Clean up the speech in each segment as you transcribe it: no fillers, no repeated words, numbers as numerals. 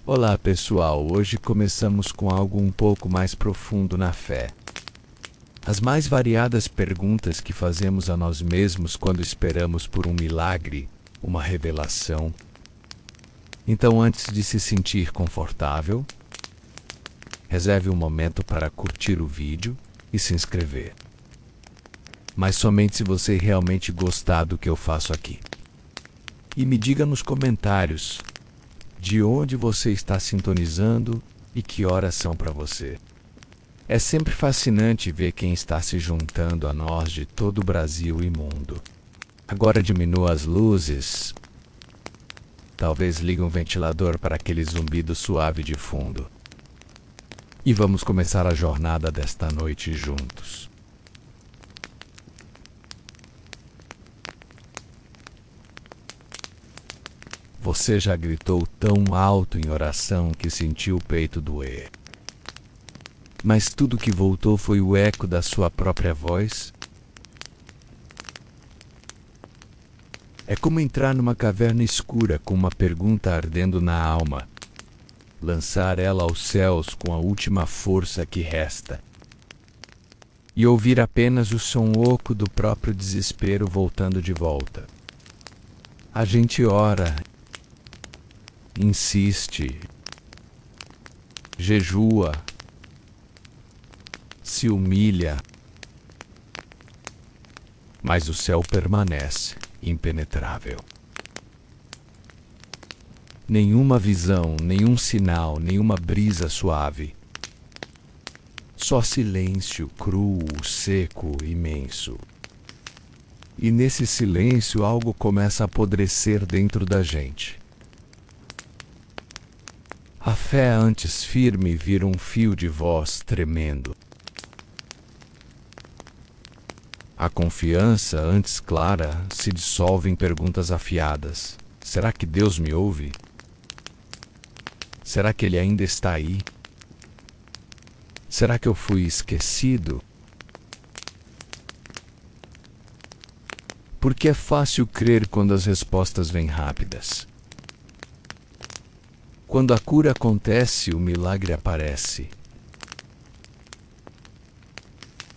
Olá pessoal, hoje começamos com algo um pouco mais profundo na fé. As mais variadas perguntas que fazemos a nós mesmos quando esperamos por um milagre, uma revelação. Então, antes de se sentir confortável, reserve um momento para curtir o vídeo e se inscrever. Mas somente se você realmente gostar do que eu faço aqui. E me diga nos comentários de onde você está sintonizando e que horas são para você. É sempre fascinante ver quem está se juntando a nós de todo o Brasil e mundo. Agora diminua as luzes. Talvez ligue um ventilador para aquele zumbido suave de fundo. E vamos começar a jornada desta noite juntos. Você já gritou tão alto em oração que sentiu o peito doer. Mas tudo que voltou foi o eco da sua própria voz? É como entrar numa caverna escura com uma pergunta ardendo na alma. Lançar ela aos céus com a última força que resta. E ouvir apenas o som oco do próprio desespero voltando de volta. A gente ora, insiste, jejua, se humilha, mas o céu permanece impenetrável. Nenhuma visão, nenhum sinal, nenhuma brisa suave. Só silêncio cru, seco, imenso. E nesse silêncio algo começa a apodrecer dentro da gente. A fé antes firme vira um fio de voz tremendo. A confiança antes clara se dissolve em perguntas afiadas. Será que Deus me ouve? Será que Ele ainda está aí? Será que eu fui esquecido? Porque é fácil crer quando as respostas vêm rápidas. Quando a cura acontece, o milagre aparece.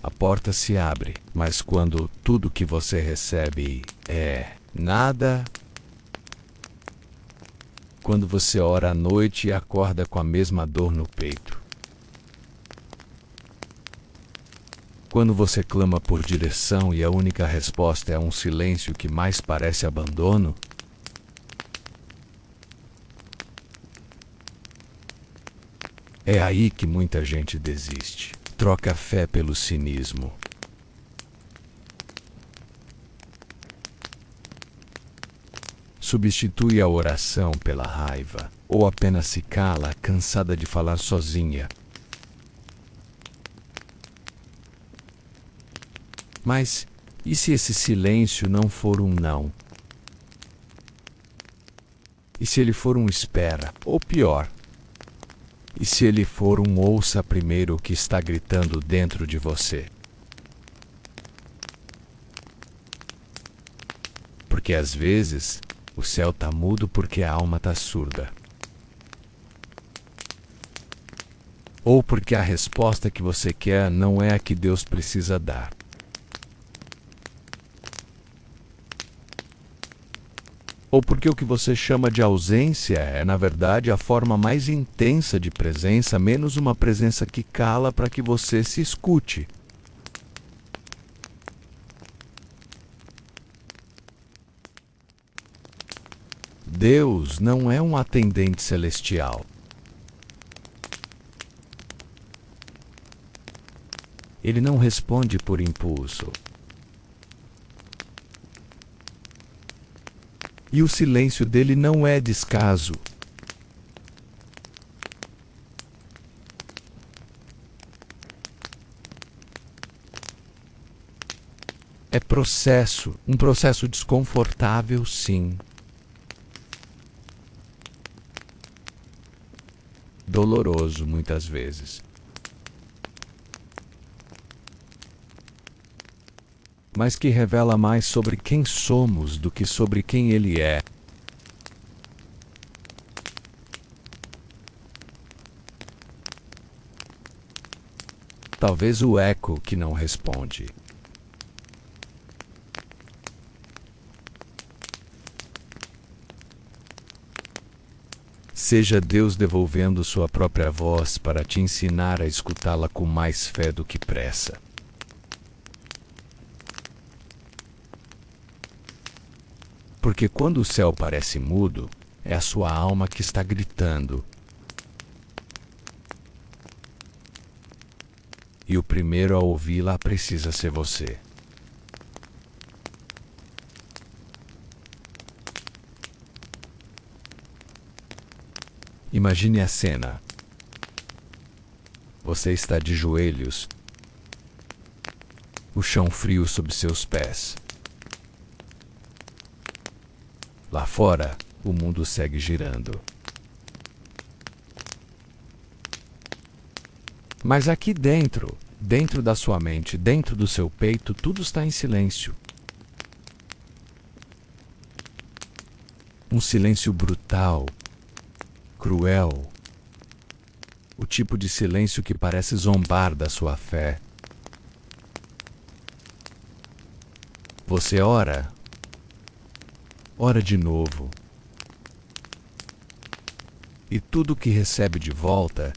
A porta se abre, mas quando tudo que você recebe é nada, quando você ora à noite e acorda com a mesma dor no peito, quando você clama por direção e a única resposta é um silêncio que mais parece abandono, é aí que muita gente desiste. Troca a fé pelo cinismo. Substitui a oração pela raiva, ou apenas se cala, cansada de falar sozinha. Mas e se esse silêncio não for um não? E se ele for um espera, ou pior? E se ele for um ouça primeiro o que está gritando dentro de você? Porque às vezes o céu está mudo porque a alma está surda. Ou porque a resposta que você quer não é a que Deus precisa dar. Ou porque o que você chama de ausência é, na verdade, a forma mais intensa de presença, menos uma presença que cala para que você se escute. Deus não é um atendente celestial. Ele não responde por impulso. E o silêncio dele não é descaso. É processo, um processo desconfortável, sim. Doloroso, muitas vezes. Mas que revela mais sobre quem somos do que sobre quem Ele é. talvez o eco que não responde. Seja Deus devolvendo sua própria voz para te ensinar a escutá-la com mais fé do que pressa. Porque quando o céu parece mudo, é a sua alma que está gritando. E o primeiro a ouvi-la precisa ser você. Imagine a cena. Você está de joelhos, o chão frio sob seus pés. Lá fora, o mundo segue girando. Mas aqui dentro, dentro da sua mente, dentro do seu peito, tudo está em silêncio. Um silêncio brutal, cruel. O tipo de silêncio que parece zombar da sua fé. Você ora de novo. E tudo que recebe de volta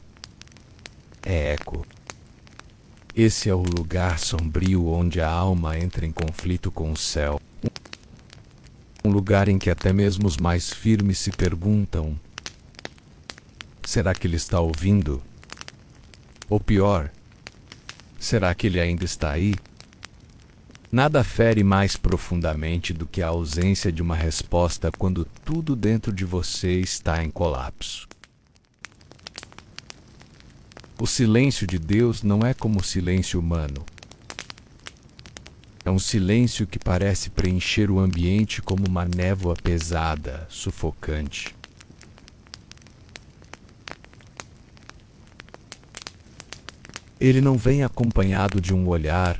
é eco. Esse é o lugar sombrio onde a alma entra em conflito com o céu. Um lugar em que até mesmo os mais firmes se perguntam: será que ele está ouvindo? Ou pior, será que ele ainda está aí? Nada fere mais profundamente do que a ausência de uma resposta quando tudo dentro de você está em colapso. O silêncio de Deus não é como o silêncio humano. É um silêncio que parece preencher o ambiente como uma névoa pesada, sufocante. Ele não vem acompanhado de um olhar,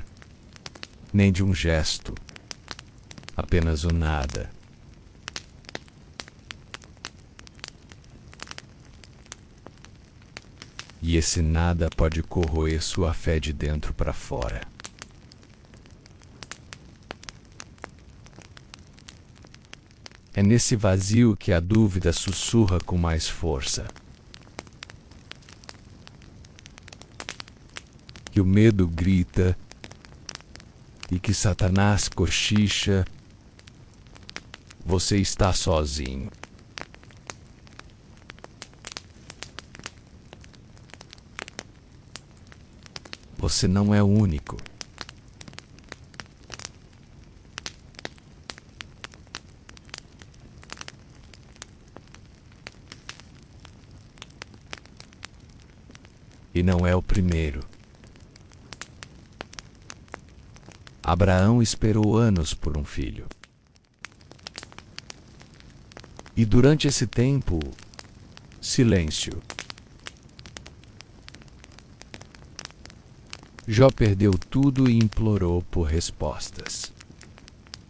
nem de um gesto, apenas o nada. E esse nada pode corroer sua fé de dentro para fora. É nesse vazio que a dúvida sussurra com mais força. Que o medo grita e que Satanás cochicha: você está sozinho. Você não é único. E não é o primeiro. Abraão esperou anos por um filho. E durante esse tempo, silêncio. Jó perdeu tudo e implorou por respostas.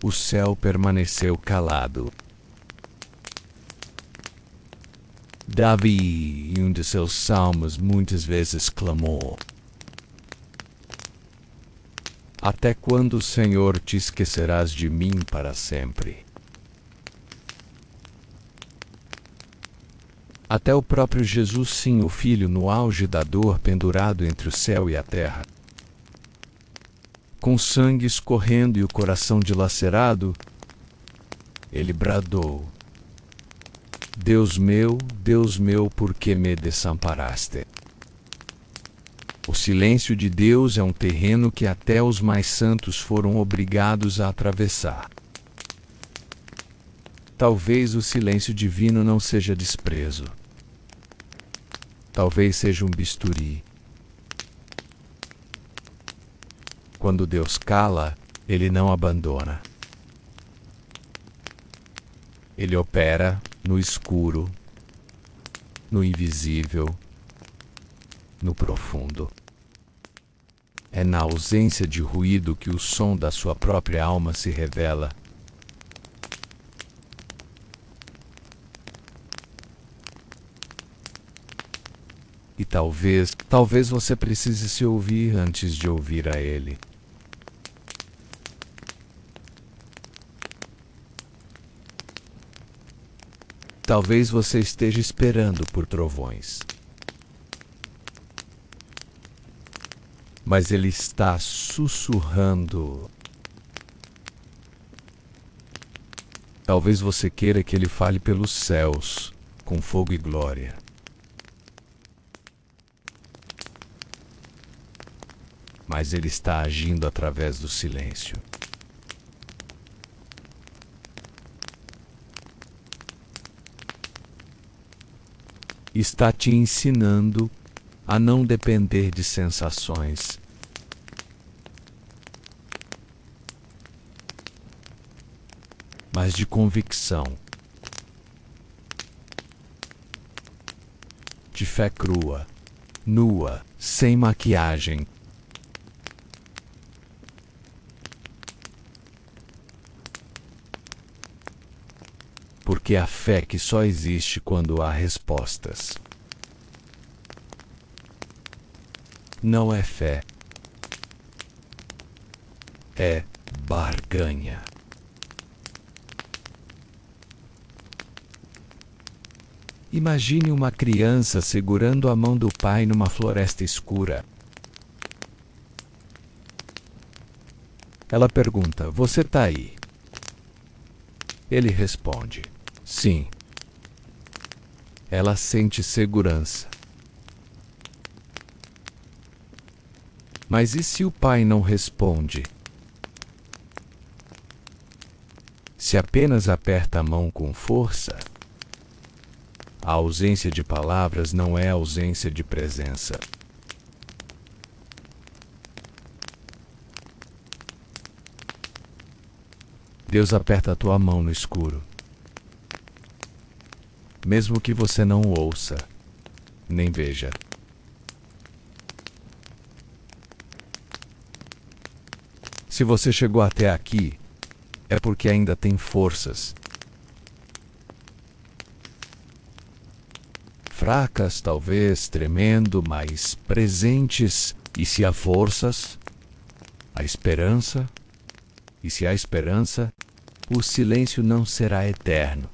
O céu permaneceu calado. Davi, em um de seus salmos, muitas vezes clamou: até quando, Senhor, te esquecerás de mim para sempre? Até o próprio Jesus, sim, o Filho, no auge da dor, pendurado entre o céu e a terra, com sangue escorrendo e o coração dilacerado, ele bradou: Deus meu, por que me desamparaste? O silêncio de Deus é um terreno que até os mais santos foram obrigados a atravessar. Talvez o silêncio divino não seja desprezo. Talvez seja um bisturi. Quando Deus cala, Ele não abandona. Ele opera no escuro, no invisível, no profundo. É na ausência de ruído que o som da sua própria alma se revela. E talvez Talvez você precise se ouvir antes de ouvir a Ele. Talvez você esteja esperando por trovões. Mas Ele está sussurrando. Talvez você queira que Ele fale pelos céus, com fogo e glória. Mas Ele está agindo através do silêncio. Está te ensinando a não depender de sensações. Mas de convicção. De fé crua, nua, sem maquiagem. Porque a fé que só existe quando há respostas. Não é fé. É barganha. Imagine uma criança segurando a mão do pai numa floresta escura. Ela pergunta: "Você tá aí?" Ele responde: "Sim." Ela sente segurança. Mas e se o pai não responde? Se apenas aperta a mão com força? A ausência de palavras não é ausência de presença. Deus aperta a tua mão no escuro. Mesmo que você não ouça, nem veja. Se você chegou até aqui, é porque ainda tem forças. Fracas, talvez, tremendo, mas presentes. E se há forças, há esperança. E se há esperança, o silêncio não será eterno.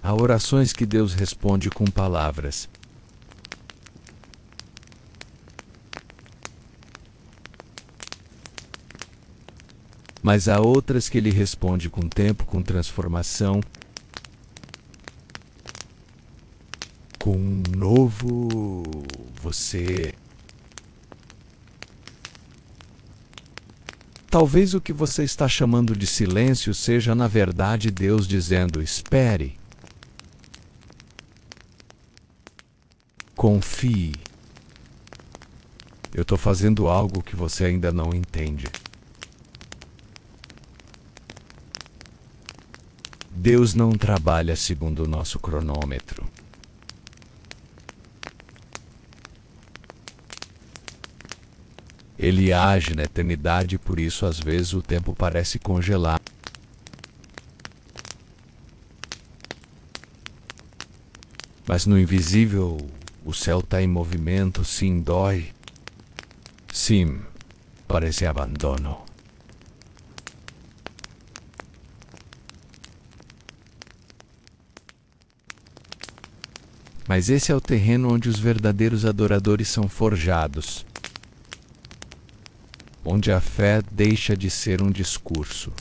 Há orações que Deus responde com palavras. Mas há outras que Ele responde com tempo, com transformação, com um novo você. Talvez o que você está chamando de silêncio seja, na verdade, Deus dizendo: espere. Confie. Eu estou fazendo algo que você ainda não entende. Deus não trabalha segundo o nosso cronômetro. Ele age na eternidade, por isso às vezes o tempo parece congelar. Mas no invisível, o céu está em movimento, sim, dói. Sim, parece abandono. Mas esse é o terreno onde os verdadeiros adoradores são forjados. Onde a fé deixa de ser um discurso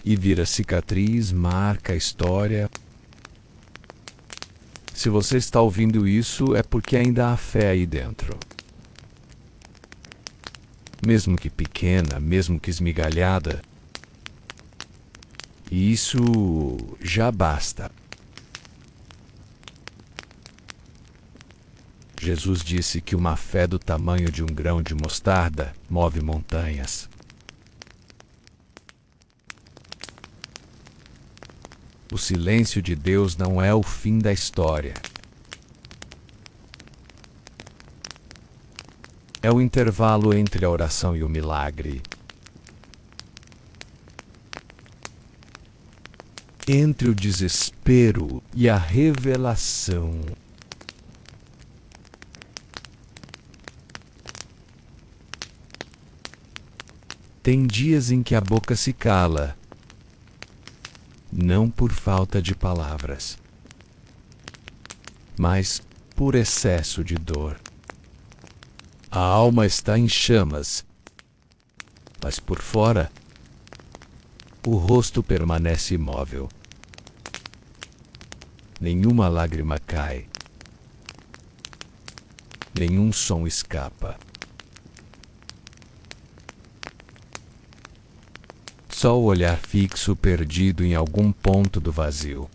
e vira cicatriz, marca, história. Se você está ouvindo isso, é porque ainda há fé aí dentro. Mesmo que pequena, mesmo que esmigalhada. E isso já basta. Jesus disse que uma fé do tamanho de um grão de mostarda move montanhas. O silêncio de Deus não é o fim da história. É o intervalo entre a oração e o milagre. entre o desespero e a revelação. Tem dias em que a boca se cala, não por falta de palavras, mas por excesso de dor. A alma está em chamas, mas por fora, o rosto permanece imóvel. Nenhuma lágrima cai, nenhum som escapa. Só o olhar fixo perdido em algum ponto do vazio.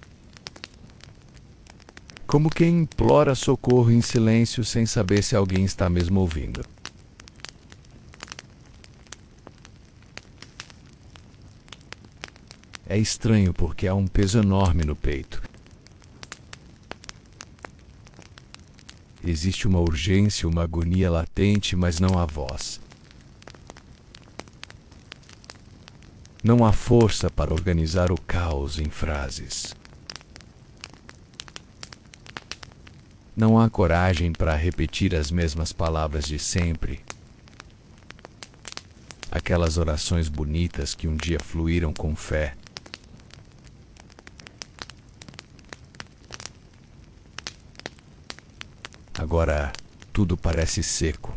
Como quem implora socorro em silêncio sem saber se alguém está mesmo ouvindo. É estranho porque há um peso enorme no peito. Existe uma urgência, uma agonia latente, mas não há voz. Não há força para organizar o caos em frases. Não há coragem para repetir as mesmas palavras de sempre. Aquelas orações bonitas que um dia fluíram com fé. Agora tudo parece seco.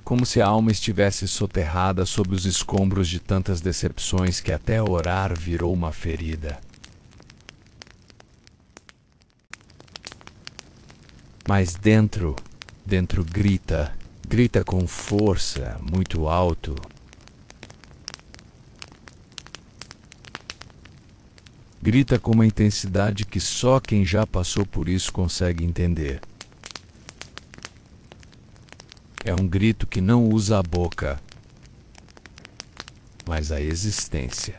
Como se a alma estivesse soterrada sob os escombros de tantas decepções que até orar virou uma ferida. Mas dentro grita com força, muito alto. Grita com uma intensidade que só quem já passou por isso consegue entender. É um grito que não usa a boca, mas a existência.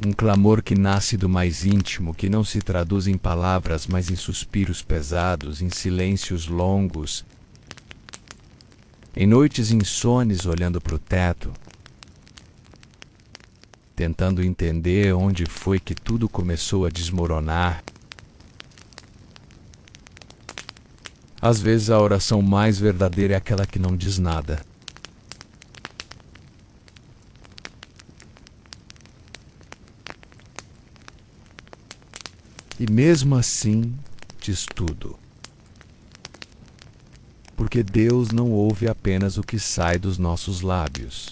Um clamor que nasce do mais íntimo, que não se traduz em palavras, mas em suspiros pesados, em silêncios longos, em noites insones olhando para o teto, tentando entender onde foi que tudo começou a desmoronar. Às vezes a oração mais verdadeira é aquela que não diz nada. E mesmo assim diz tudo. Porque Deus não ouve apenas o que sai dos nossos lábios.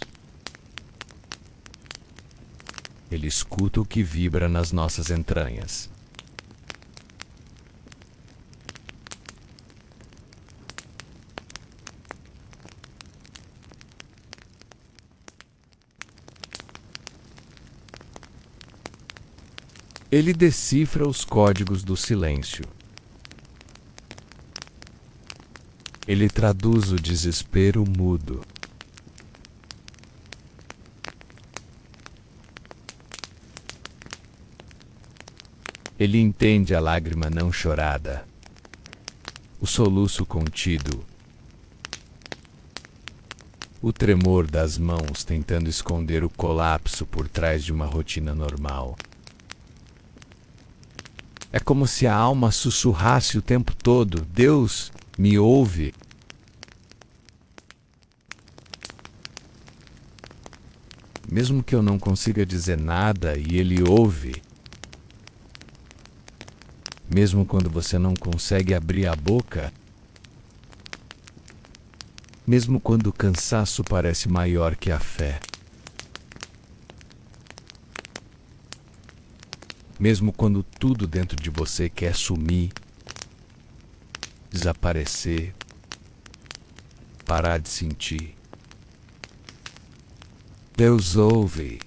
Ele escuta o que vibra nas nossas entranhas. Ele decifra os códigos do silêncio. Ele traduz o desespero mudo. Ele entende a lágrima não chorada, o soluço contido, o tremor das mãos tentando esconder o colapso por trás de uma rotina normal. É como se a alma sussurrasse o tempo todo: Deus me ouve. Mesmo que eu não consiga dizer nada e Ele ouve. Mesmo quando você não consegue abrir a boca. Mesmo quando o cansaço parece maior que a fé. Mesmo quando tudo dentro de você quer sumir, desaparecer, parar de sentir. Deus ouve,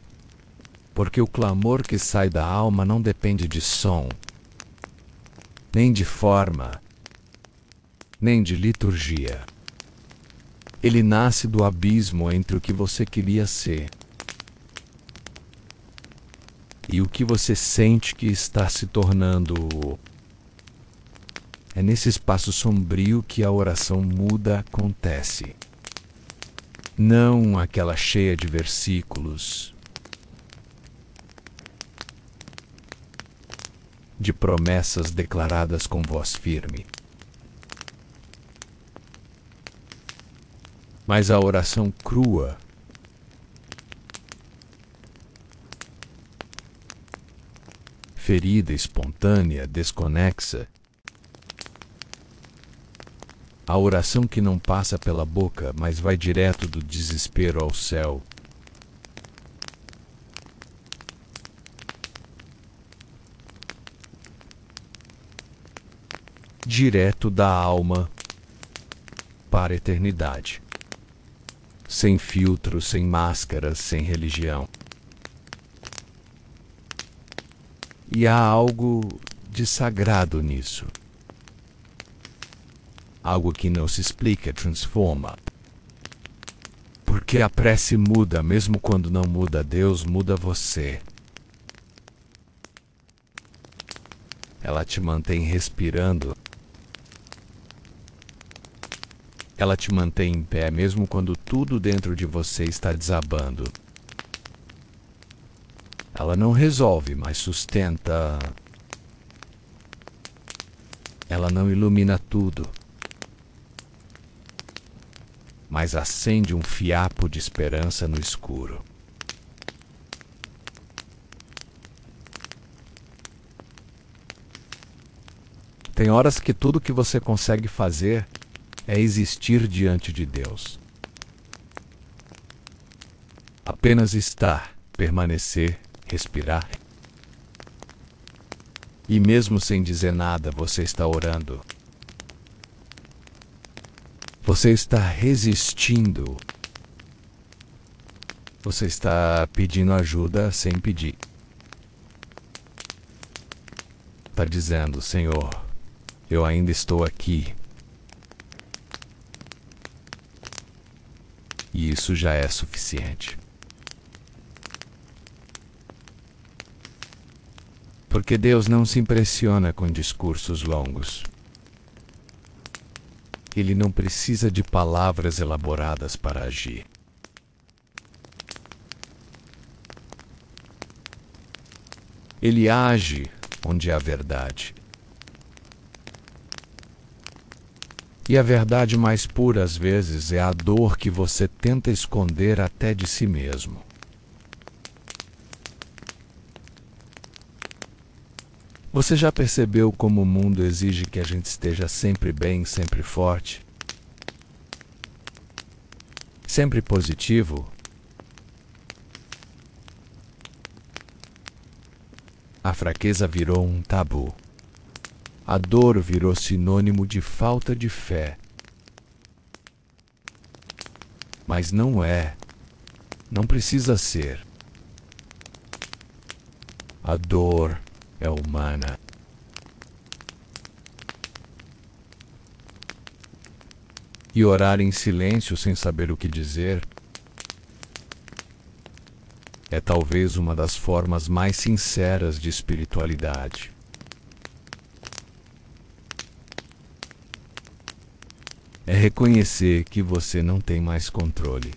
porque o clamor que sai da alma não depende de som, nem de forma, nem de liturgia. Ele nasce do abismo entre o que você queria ser e o que você sente que está se tornando. É nesse espaço sombrio que a oração muda acontece. Não aquela cheia de versículos, de promessas declaradas com voz firme, mas a oração crua, ferida, espontânea, desconexa. A oração que não passa pela boca, mas vai direto do desespero ao céu. Direto da alma para a eternidade. Sem filtro, sem máscaras, sem religião. E há algo de sagrado nisso. Algo que não se explica, transforma. Porque a prece muda, mesmo quando não muda Deus, muda você. Ela te mantém respirando. Ela te mantém em pé, mesmo quando tudo dentro de você está desabando. Ela não resolve, mas sustenta. Ela não ilumina tudo, mas acende um fiapo de esperança no escuro. Tem horas que tudo que você consegue fazer é existir diante de Deus. Apenas estar, permanecer, respirar. E mesmo sem dizer nada, você está orando. Você está resistindo. Você está pedindo ajuda sem pedir. Está dizendo, Senhor, eu ainda estou aqui. E isso já é suficiente. Porque Deus não se impressiona com discursos longos. Ele não precisa de palavras elaboradas para agir. Ele age onde há verdade. E a verdade mais pura, às vezes, é a dor que você tenta esconder até de si mesmo. Você já percebeu como o mundo exige que a gente esteja sempre bem, sempre forte? Sempre positivo? A fraqueza virou um tabu. A dor virou sinônimo de falta de fé. Mas não é. Não precisa ser. A dor é humana. E orar em silêncio sem saber o que dizer é talvez uma das formas mais sinceras de espiritualidade. É reconhecer que você não tem mais controle,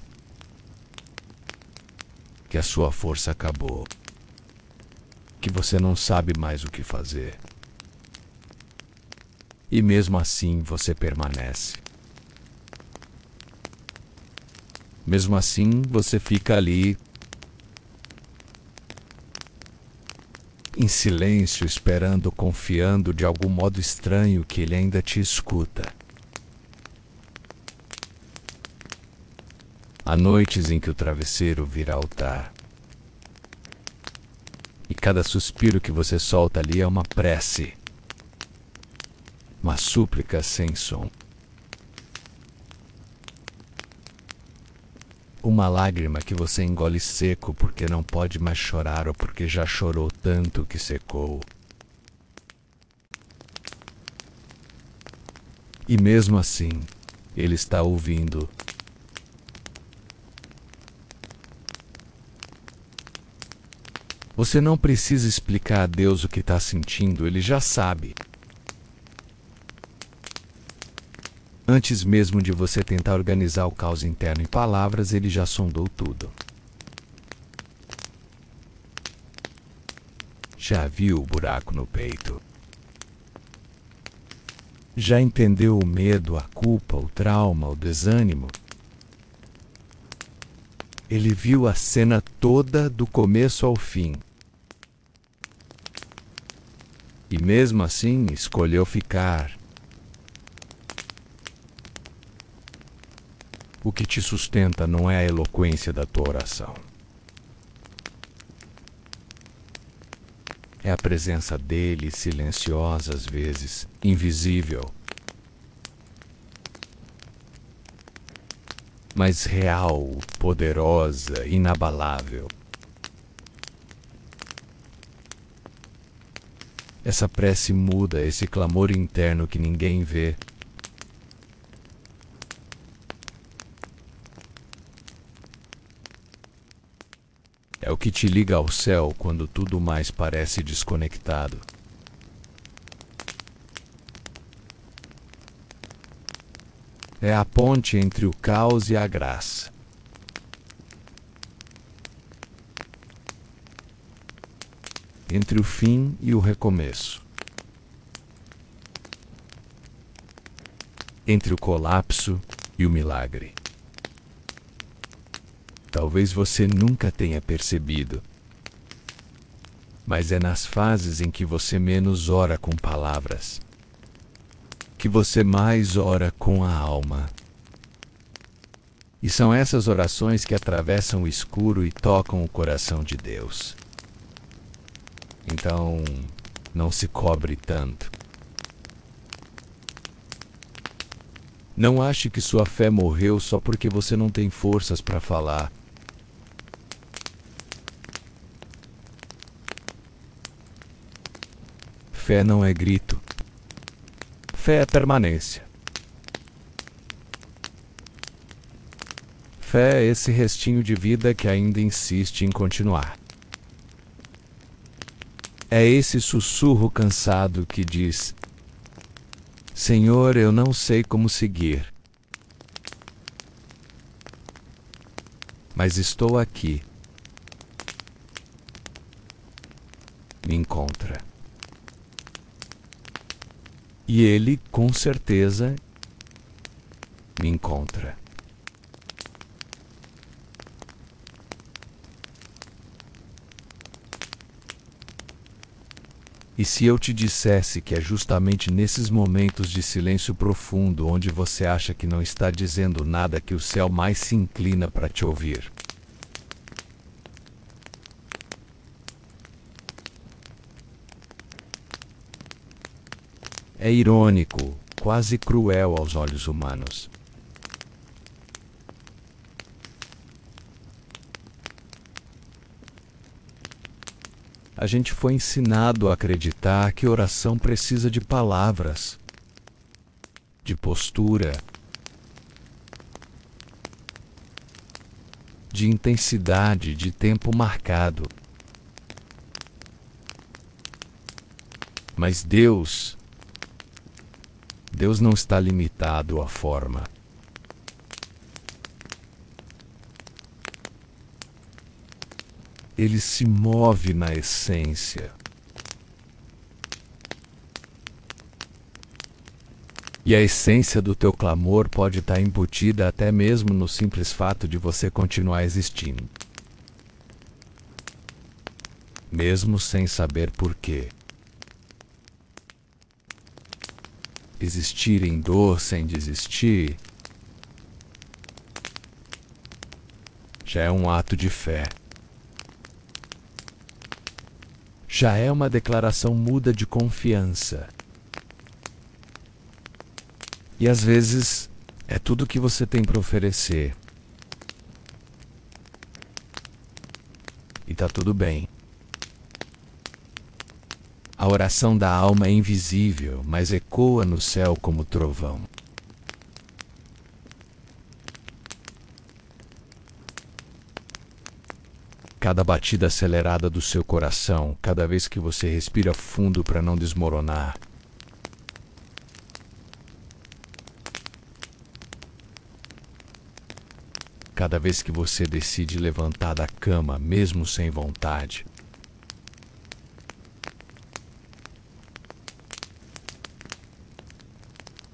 que a sua força acabou, que você não sabe mais o que fazer. E mesmo assim você permanece. Mesmo assim você fica ali, em silêncio, esperando, confiando de algum modo estranho que ele ainda te escuta. Há noites em que o travesseiro vira altar. E cada suspiro que você solta ali é uma prece. Uma súplica sem som. Uma lágrima que você engole seco porque não pode mais chorar ou porque já chorou tanto que secou. E mesmo assim, ele está ouvindo. Você não precisa explicar a Deus o que está sentindo, ele já sabe. Antes mesmo de você tentar organizar o caos interno em palavras, ele já sondou tudo. Já viu o buraco no peito? Já entendeu o medo, a culpa, o trauma, o desânimo? Ele viu a cena toda do começo ao fim. E mesmo assim escolheu ficar. O que te sustenta não é a eloquência da tua oração. É a presença dele, silenciosa às vezes, invisível, mas real, poderosa, inabalável. Essa prece muda, esse clamor interno que ninguém vê. É o que te liga ao céu quando tudo mais parece desconectado. É a ponte entre o caos e a graça. Entre o fim e o recomeço. Entre o colapso e o milagre. Talvez você nunca tenha percebido, mas é nas fases em que você menos ora com palavras, que você mais ora com a alma. E são essas orações que atravessam o escuro e tocam o coração de Deus. Então, não se cobre tanto. Não ache que sua fé morreu só porque você não tem forças para falar. Fé não é grito. Fé é permanência. Fé é esse restinho de vida que ainda insiste em continuar. É esse sussurro cansado que diz: Senhor, eu não sei como seguir, mas estou aqui. Me encontra. E Ele, com certeza, me encontra. E se eu te dissesse que é justamente nesses momentos de silêncio profundo onde você acha que não está dizendo nada que o céu mais se inclina para te ouvir? É irônico, quase cruel aos olhos humanos. A gente foi ensinado a acreditar que oração precisa de palavras, de postura, de intensidade, de tempo marcado. Mas Deus não está limitado à forma. Ele se move na essência. E a essência do teu clamor pode estar embutida até mesmo no simples fato de você continuar existindo. Mesmo sem saber por quê. Existir em dor sem desistir já é um ato de fé. Já é uma declaração muda de confiança. E às vezes é tudo o que você tem para oferecer. E tá tudo bem. A oração da alma é invisível, mas ecoa no céu como trovão. Cada batida acelerada do seu coração, cada vez que você respira fundo para não desmoronar, cada vez que você decide levantar da cama, mesmo sem vontade.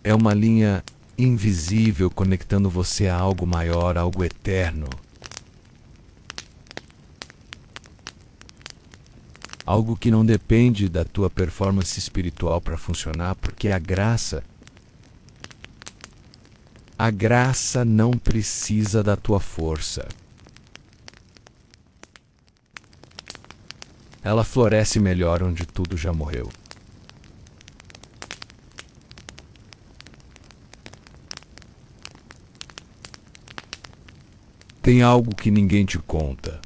É uma linha invisível conectando você a algo maior, algo eterno. Algo que não depende da tua performance espiritual para funcionar, porque a graça não precisa da tua força. Ela floresce melhor onde tudo já morreu. Tem algo que ninguém te conta.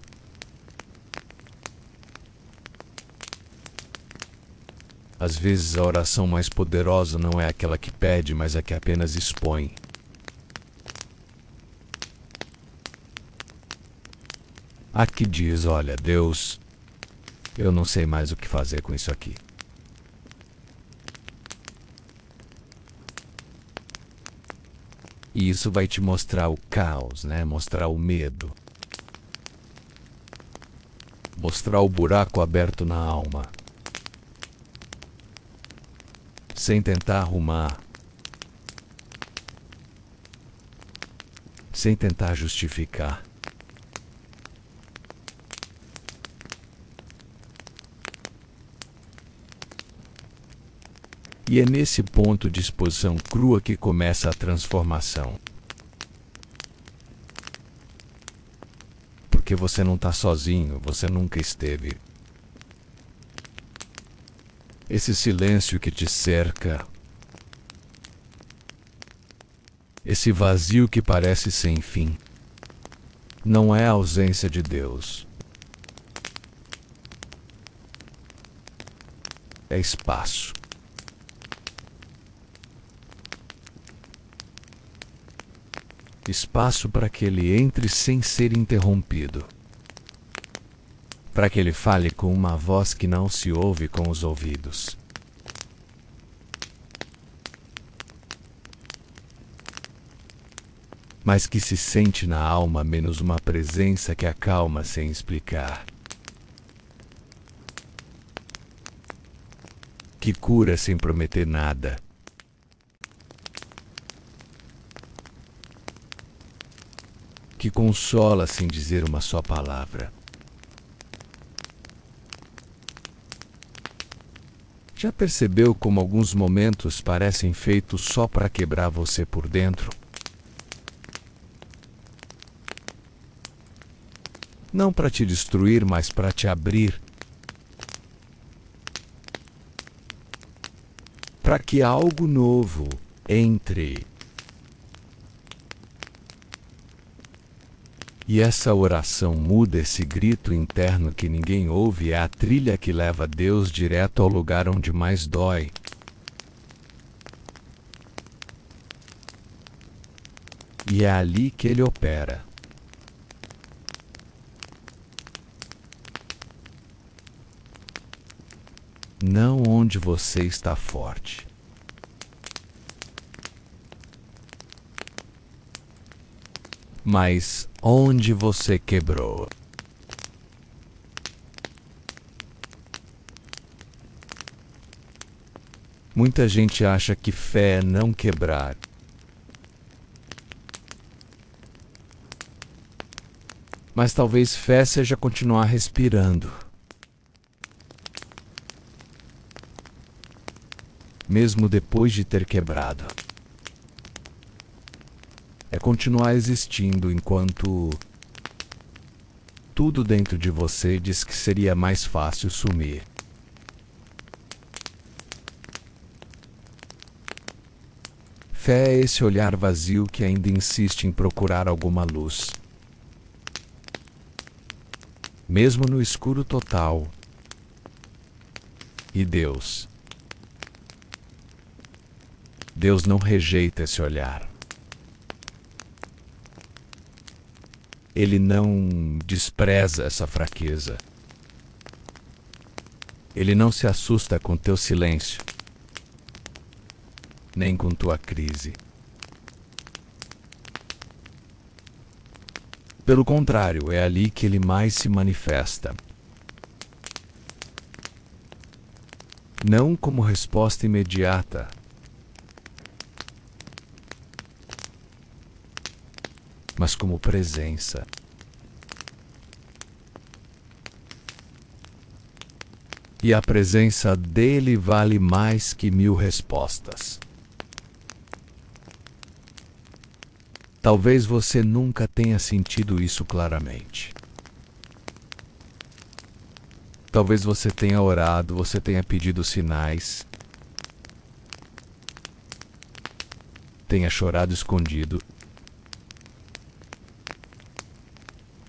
Às vezes a oração mais poderosa não é aquela que pede, mas a que apenas expõe. A que diz, olha, Deus, eu não sei mais o que fazer com isso aqui. E isso vai te mostrar o caos, né? Mostrar o medo. Mostrar o buraco aberto na alma. Sem tentar arrumar. Sem tentar justificar. E é nesse ponto de exposição crua que começa a transformação. Porque você não está sozinho, você nunca esteve. Esse silêncio que te cerca, esse vazio que parece sem fim, não é a ausência de Deus. É espaço. Espaço para que ele entre sem ser interrompido. Para que ele fale com uma voz que não se ouve com os ouvidos. Mas que se sente na alma menos uma presença que acalma sem explicar. Que cura sem prometer nada. Que consola sem dizer uma só palavra. Já percebeu como alguns momentos parecem feitos só para quebrar você por dentro? Não para te destruir, mas para te abrir. Para que algo novo entre. E essa oração muda esse grito interno que ninguém ouve, é a trilha que leva Deus direto ao lugar onde mais dói. E é ali que ele opera. Não onde você está forte. Mas onde você quebrou. Muita gente acha que fé é não quebrar. Mas talvez fé seja continuar respirando. Mesmo depois de ter quebrado. É continuar existindo enquanto tudo dentro de você diz que seria mais fácil sumir. Fé é esse olhar vazio que ainda insiste em procurar alguma luz. Mesmo no escuro total. E Deus. Deus não rejeita esse olhar. Ele não despreza essa fraqueza. Ele não se assusta com teu silêncio, nem com tua crise. Pelo contrário, é ali que ele mais se manifesta. Não como resposta imediata, mas como presença. E a presença dele vale mais que 1000 respostas. Talvez você nunca tenha sentido isso claramente. Talvez você tenha orado, você tenha pedido sinais, tenha chorado escondido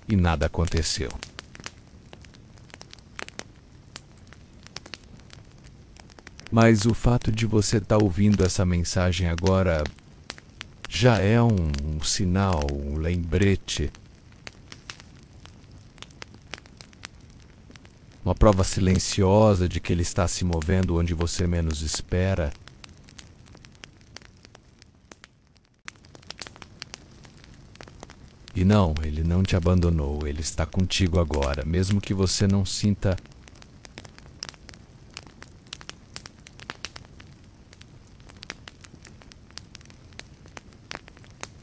e nada aconteceu. Mas o fato de você estar ouvindo essa mensagem agora já é um sinal, um lembrete, uma prova silenciosa de que ele está se movendo onde você menos espera. E não, ele não te abandonou, ele está contigo agora, mesmo que você não sinta.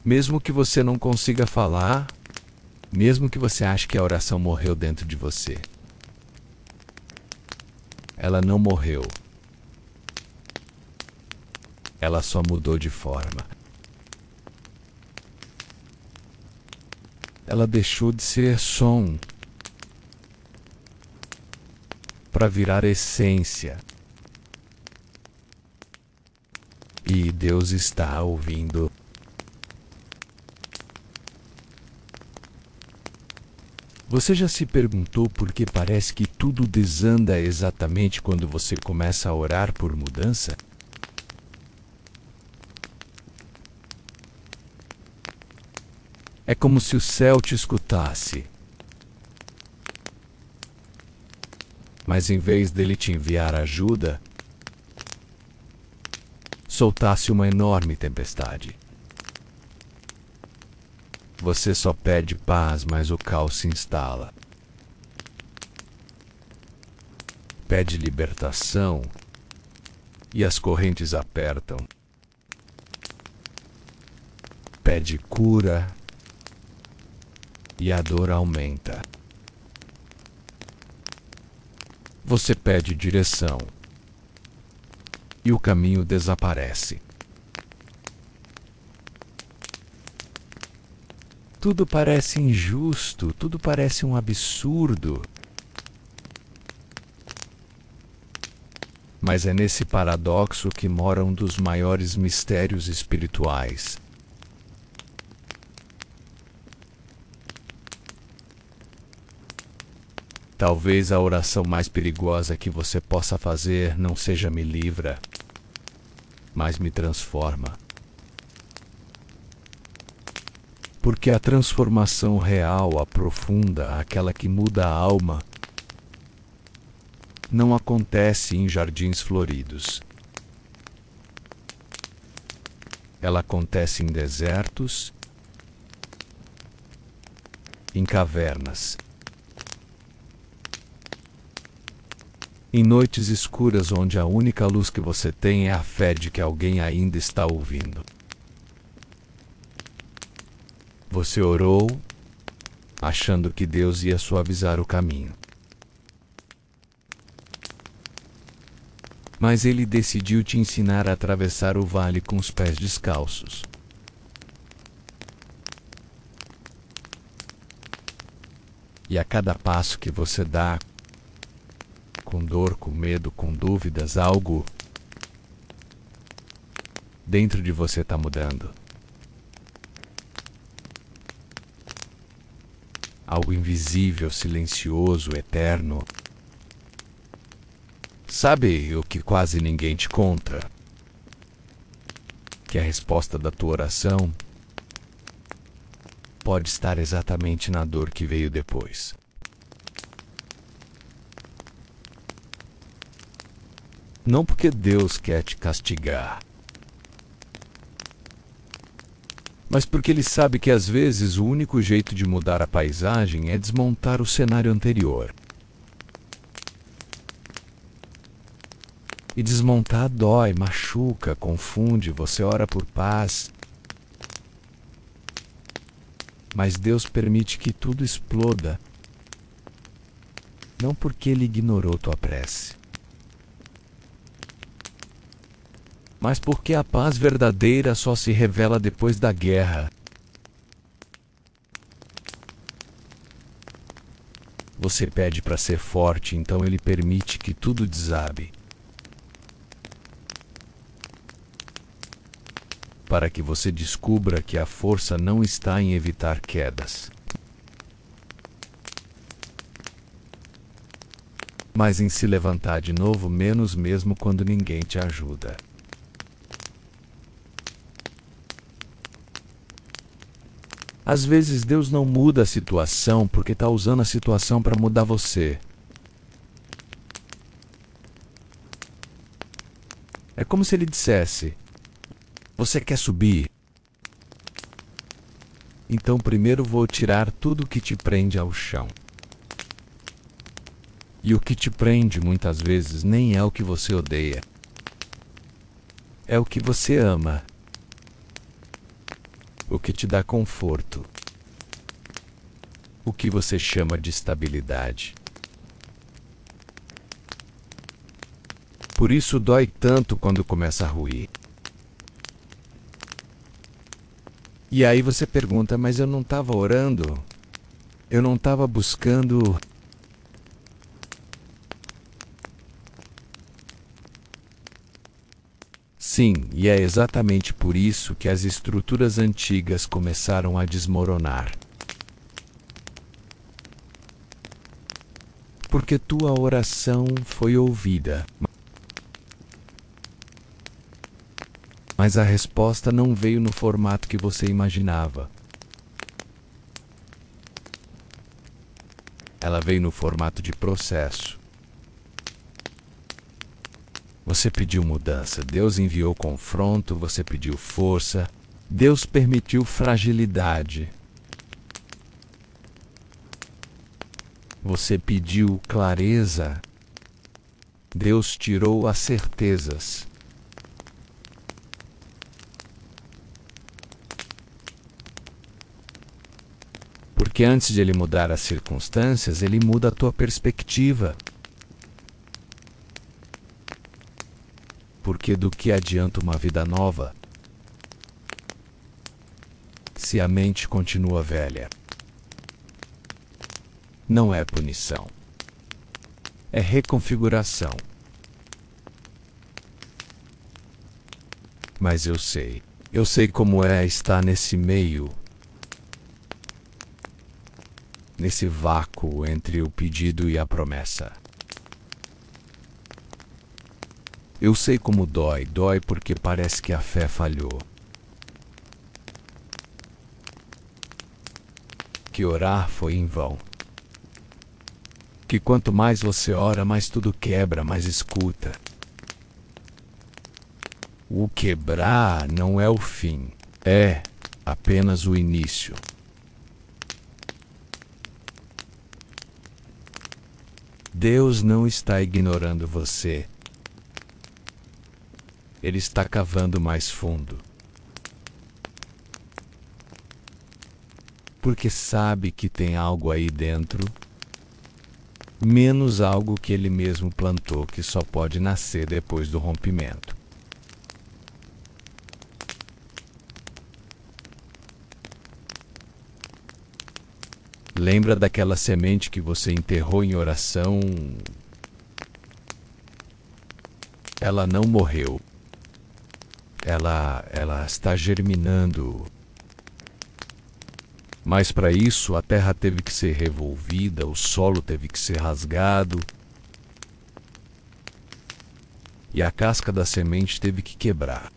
Mesmo que você não consiga falar, mesmo que você ache que a oração morreu dentro de você. Ela não morreu. Ela só mudou de forma. Ela deixou de ser som para virar essência. E Deus está ouvindo. Você já se perguntou por que parece que tudo desanda exatamente quando você começa a orar por mudança? É como se o céu te escutasse. Mas em vez dele te enviar ajuda, soltasse uma enorme tempestade. Você só pede paz, mas o caos se instala. Pede libertação e as correntes apertam. Pede cura e a dor aumenta. Você pede direção e o caminho desaparece. Tudo parece injusto, tudo parece um absurdo. Mas é nesse paradoxo que mora um dos maiores mistérios espirituais. Talvez a oração mais perigosa que você possa fazer não seja me livra, mas me transforma. Porque a transformação real, a profunda, aquela que muda a alma, não acontece em jardins floridos. Ela acontece em desertos, em cavernas, em noites escuras onde a única luz que você tem é a fé de que alguém ainda está ouvindo. Você orou, achando que Deus ia suavizar o caminho. Mas Ele decidiu te ensinar a atravessar o vale com os pés descalços. E a cada passo que você dá, com dor, com medo, com dúvidas, algo dentro de você está mudando. Algo invisível, silencioso, eterno. Sabe o que quase ninguém te conta? Que a resposta da tua oração pode estar exatamente na dor que veio depois. Não porque Deus quer te castigar, mas porque ele sabe que às vezes o único jeito de mudar a paisagem é desmontar o cenário anterior. E desmontar dói, machuca, confunde, você ora por paz. Mas Deus permite que tudo exploda, não porque Ele ignorou tua prece, mas porque a paz verdadeira só se revela depois da guerra. Você pede para ser forte, então Ele permite que tudo desabe, para que você descubra que a força não está em evitar quedas, mas em se levantar de novo, menos mesmo quando ninguém te ajuda. Às vezes Deus não muda a situação porque está usando a situação para mudar você. É como se Ele dissesse: você quer subir? Então primeiro vou tirar tudo que te prende ao chão. E o que te prende muitas vezes nem é o que você odeia, é o que você ama, o que te dá conforto, o que você chama de estabilidade. Por isso dói tanto quando começa a ruir. E aí você pergunta: mas eu não estava orando? Eu não estava buscando... Sim, e é exatamente por isso que as estruturas antigas começaram a desmoronar. Porque tua oração foi ouvida. Mas a resposta não veio no formato que você imaginava. Ela veio no formato de processo. Você pediu mudança, Deus enviou confronto, você pediu força, Deus permitiu fragilidade. Você pediu clareza, Deus tirou as certezas. Porque antes de Ele mudar as circunstâncias, Ele muda a tua perspectiva. Porque do que adianta uma vida nova se a mente continua velha? Não é punição, é reconfiguração. Mas eu sei como é estar nesse meio, nesse vácuo entre o pedido e a promessa. Eu sei como dói porque parece que a fé falhou. Que orar foi em vão. Que quanto mais você ora, mais tudo quebra, mais escuta. O quebrar não é o fim, é apenas o início. Deus não está ignorando você. Ele está cavando mais fundo. Porque sabe que tem algo aí dentro, menos algo que Ele mesmo plantou, que só pode nascer depois do rompimento. Lembra daquela semente que você enterrou em oração? Ela não morreu. Ela está germinando. Mas para isso a terra teve que ser revolvida, o solo teve que ser rasgado. E a casca da semente teve que quebrar.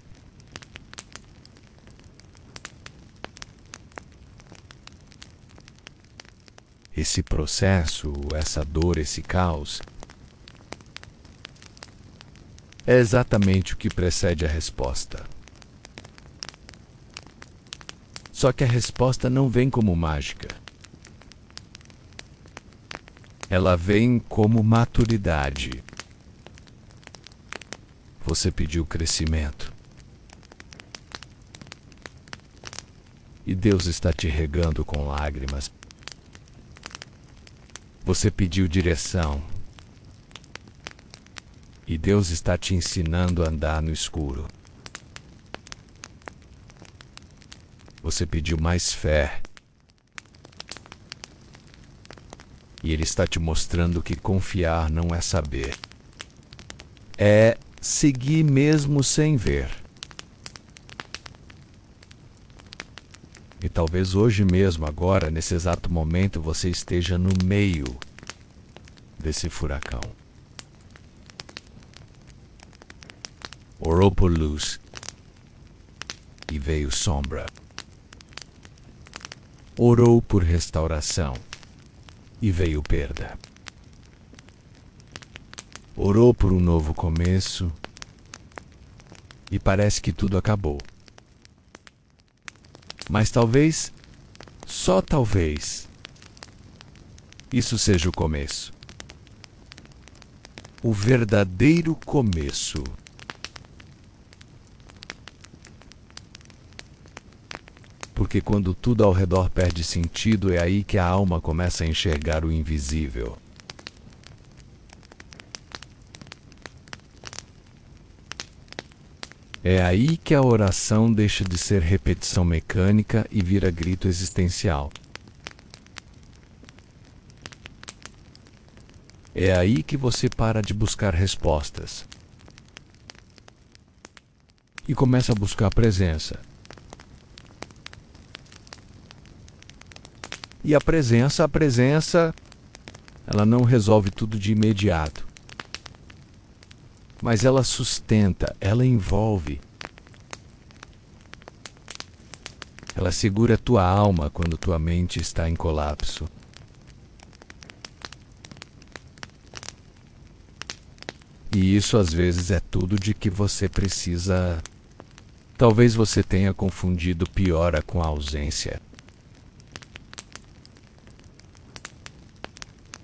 Esse processo, essa dor, esse caos, é exatamente o que precede a resposta. Só que a resposta não vem como mágica. Ela vem como maturidade. Você pediu crescimento. E Deus está te regando com lágrimas. Você pediu direção. E Deus está te ensinando a andar no escuro. Você pediu mais fé. E Ele está te mostrando que confiar não é saber. É seguir mesmo sem ver. E talvez hoje mesmo, agora, nesse exato momento, você esteja no meio desse furacão. Orou por luz e veio sombra. Orou por restauração e veio perda. Orou por um novo começo e parece que tudo acabou. Mas talvez, só talvez, isso seja o começo. O verdadeiro começo. Porque quando tudo ao redor perde sentido, é aí que a alma começa a enxergar o invisível. É aí que a oração deixa de ser repetição mecânica e vira grito existencial. É aí que você para de buscar respostas e começa a buscar presença. E a presença, ela não resolve tudo de imediato. Mas ela sustenta, ela envolve. Ela segura tua alma quando tua mente está em colapso. E isso às vezes é tudo de que você precisa. Talvez você tenha confundido piora com a ausência.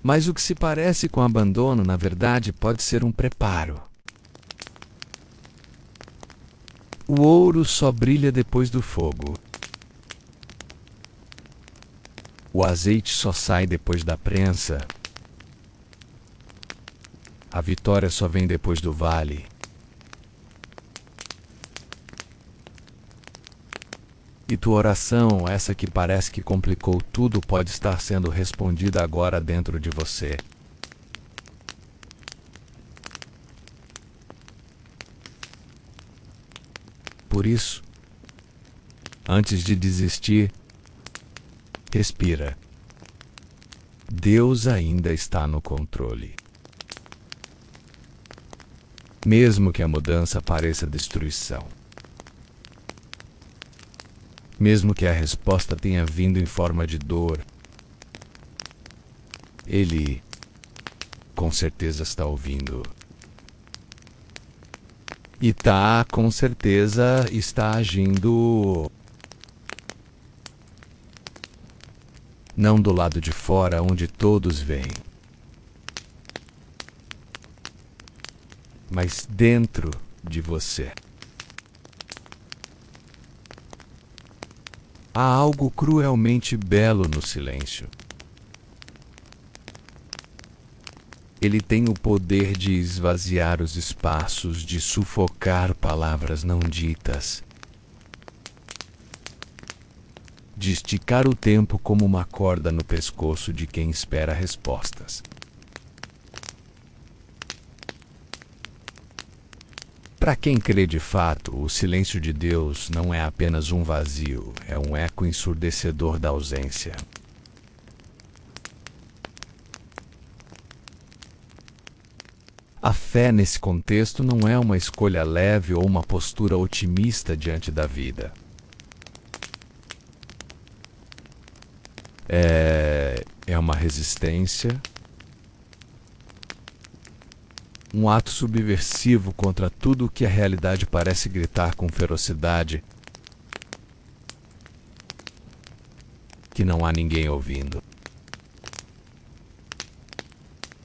Mas o que se parece com abandono, na verdade, pode ser um preparo. O ouro só brilha depois do fogo. O azeite só sai depois da prensa. A vitória só vem depois do vale. E tua oração, essa que parece que complicou tudo, pode estar sendo respondida agora dentro de você. Por isso, antes de desistir, respira. Deus ainda está no controle. Mesmo que a mudança pareça destruição. Mesmo que a resposta tenha vindo em forma de dor, Ele, com certeza, está ouvindo. E com certeza, está agindo. Não do lado de fora, onde todos veem, mas dentro de você. Há algo cruelmente belo no silêncio. Ele tem o poder de esvaziar os espaços, de sufocar palavras não ditas, de esticar o tempo como uma corda no pescoço de quem espera respostas. Para quem crê de fato, o silêncio de Deus não é apenas um vazio, é um eco ensurdecedor da ausência. A fé nesse contexto não é uma escolha leve ou uma postura otimista diante da vida. É uma resistência, um ato subversivo contra tudo o que a realidade parece gritar com ferocidade. que não há ninguém ouvindo.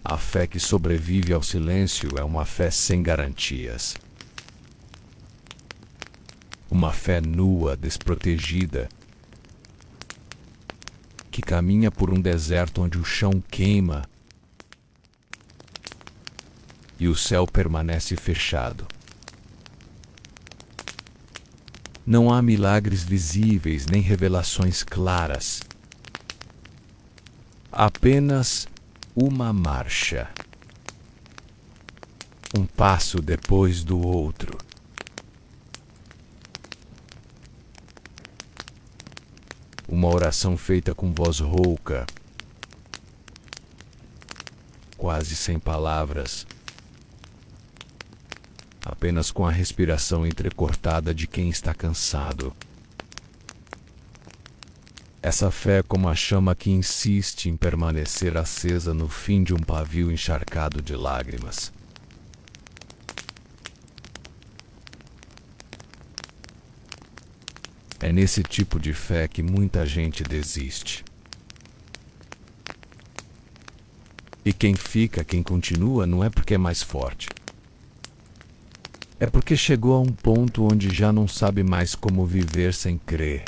A fé que sobrevive ao silêncio é uma fé sem garantias. Uma fé nua, desprotegida, que caminha por um deserto onde o chão queima e o céu permanece fechado. Não há milagres visíveis nem revelações claras. Apenas uma marcha. Um passo depois do outro. Uma oração feita com voz rouca, quase sem palavras, apenas com a respiração entrecortada de quem está cansado. Essa fé é como a chama que insiste em permanecer acesa no fim de um pavio encharcado de lágrimas. É nesse tipo de fé que muita gente desiste. E quem fica, quem continua, não é porque é mais forte. É porque chegou a um ponto onde já não sabe mais como viver sem crer.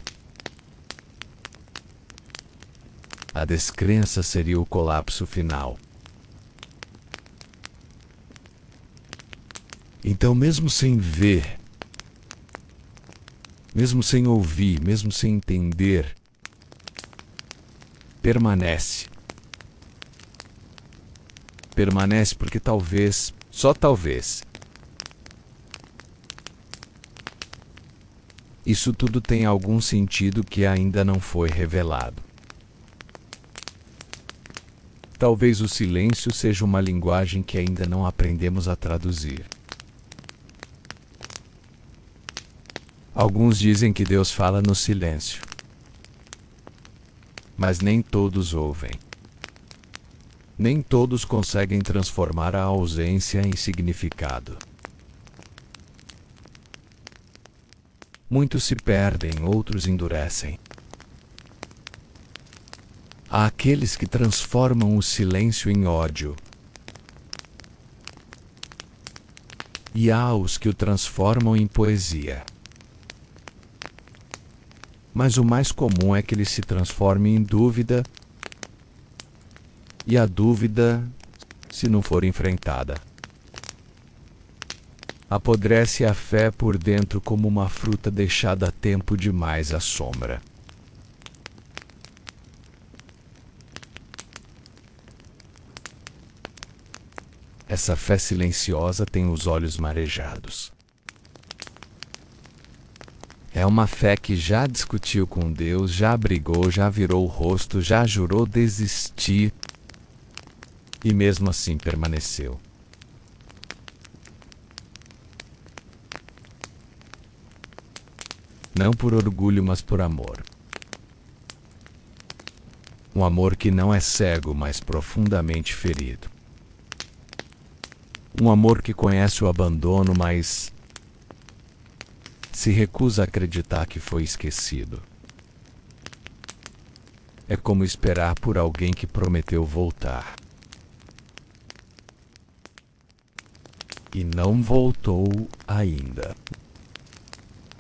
A descrença seria o colapso final. Então, mesmo sem ver, mesmo sem ouvir, mesmo sem entender, permanece. Permanece porque talvez, só talvez, isso tudo tem algum sentido que ainda não foi revelado. Talvez o silêncio seja uma linguagem que ainda não aprendemos a traduzir. Alguns dizem que Deus fala no silêncio, mas nem todos ouvem. Nem todos conseguem transformar a ausência em significado. Muitos se perdem, outros endurecem. Há aqueles que transformam o silêncio em ódio. E há os que o transformam em poesia. Mas o mais comum é que ele se transforme em dúvida, e a dúvida, se não for enfrentada, apodrece a fé por dentro como uma fruta deixada tempo demais à sombra. Essa fé silenciosa tem os olhos marejados. É uma fé que já discutiu com Deus, já brigou, já virou o rosto, já jurou desistir e mesmo assim permaneceu. Não por orgulho, mas por amor. Um amor que não é cego, mas profundamente ferido. Um amor que conhece o abandono, mas se recusa a acreditar que foi esquecido. É como esperar por alguém que prometeu voltar. E não voltou ainda.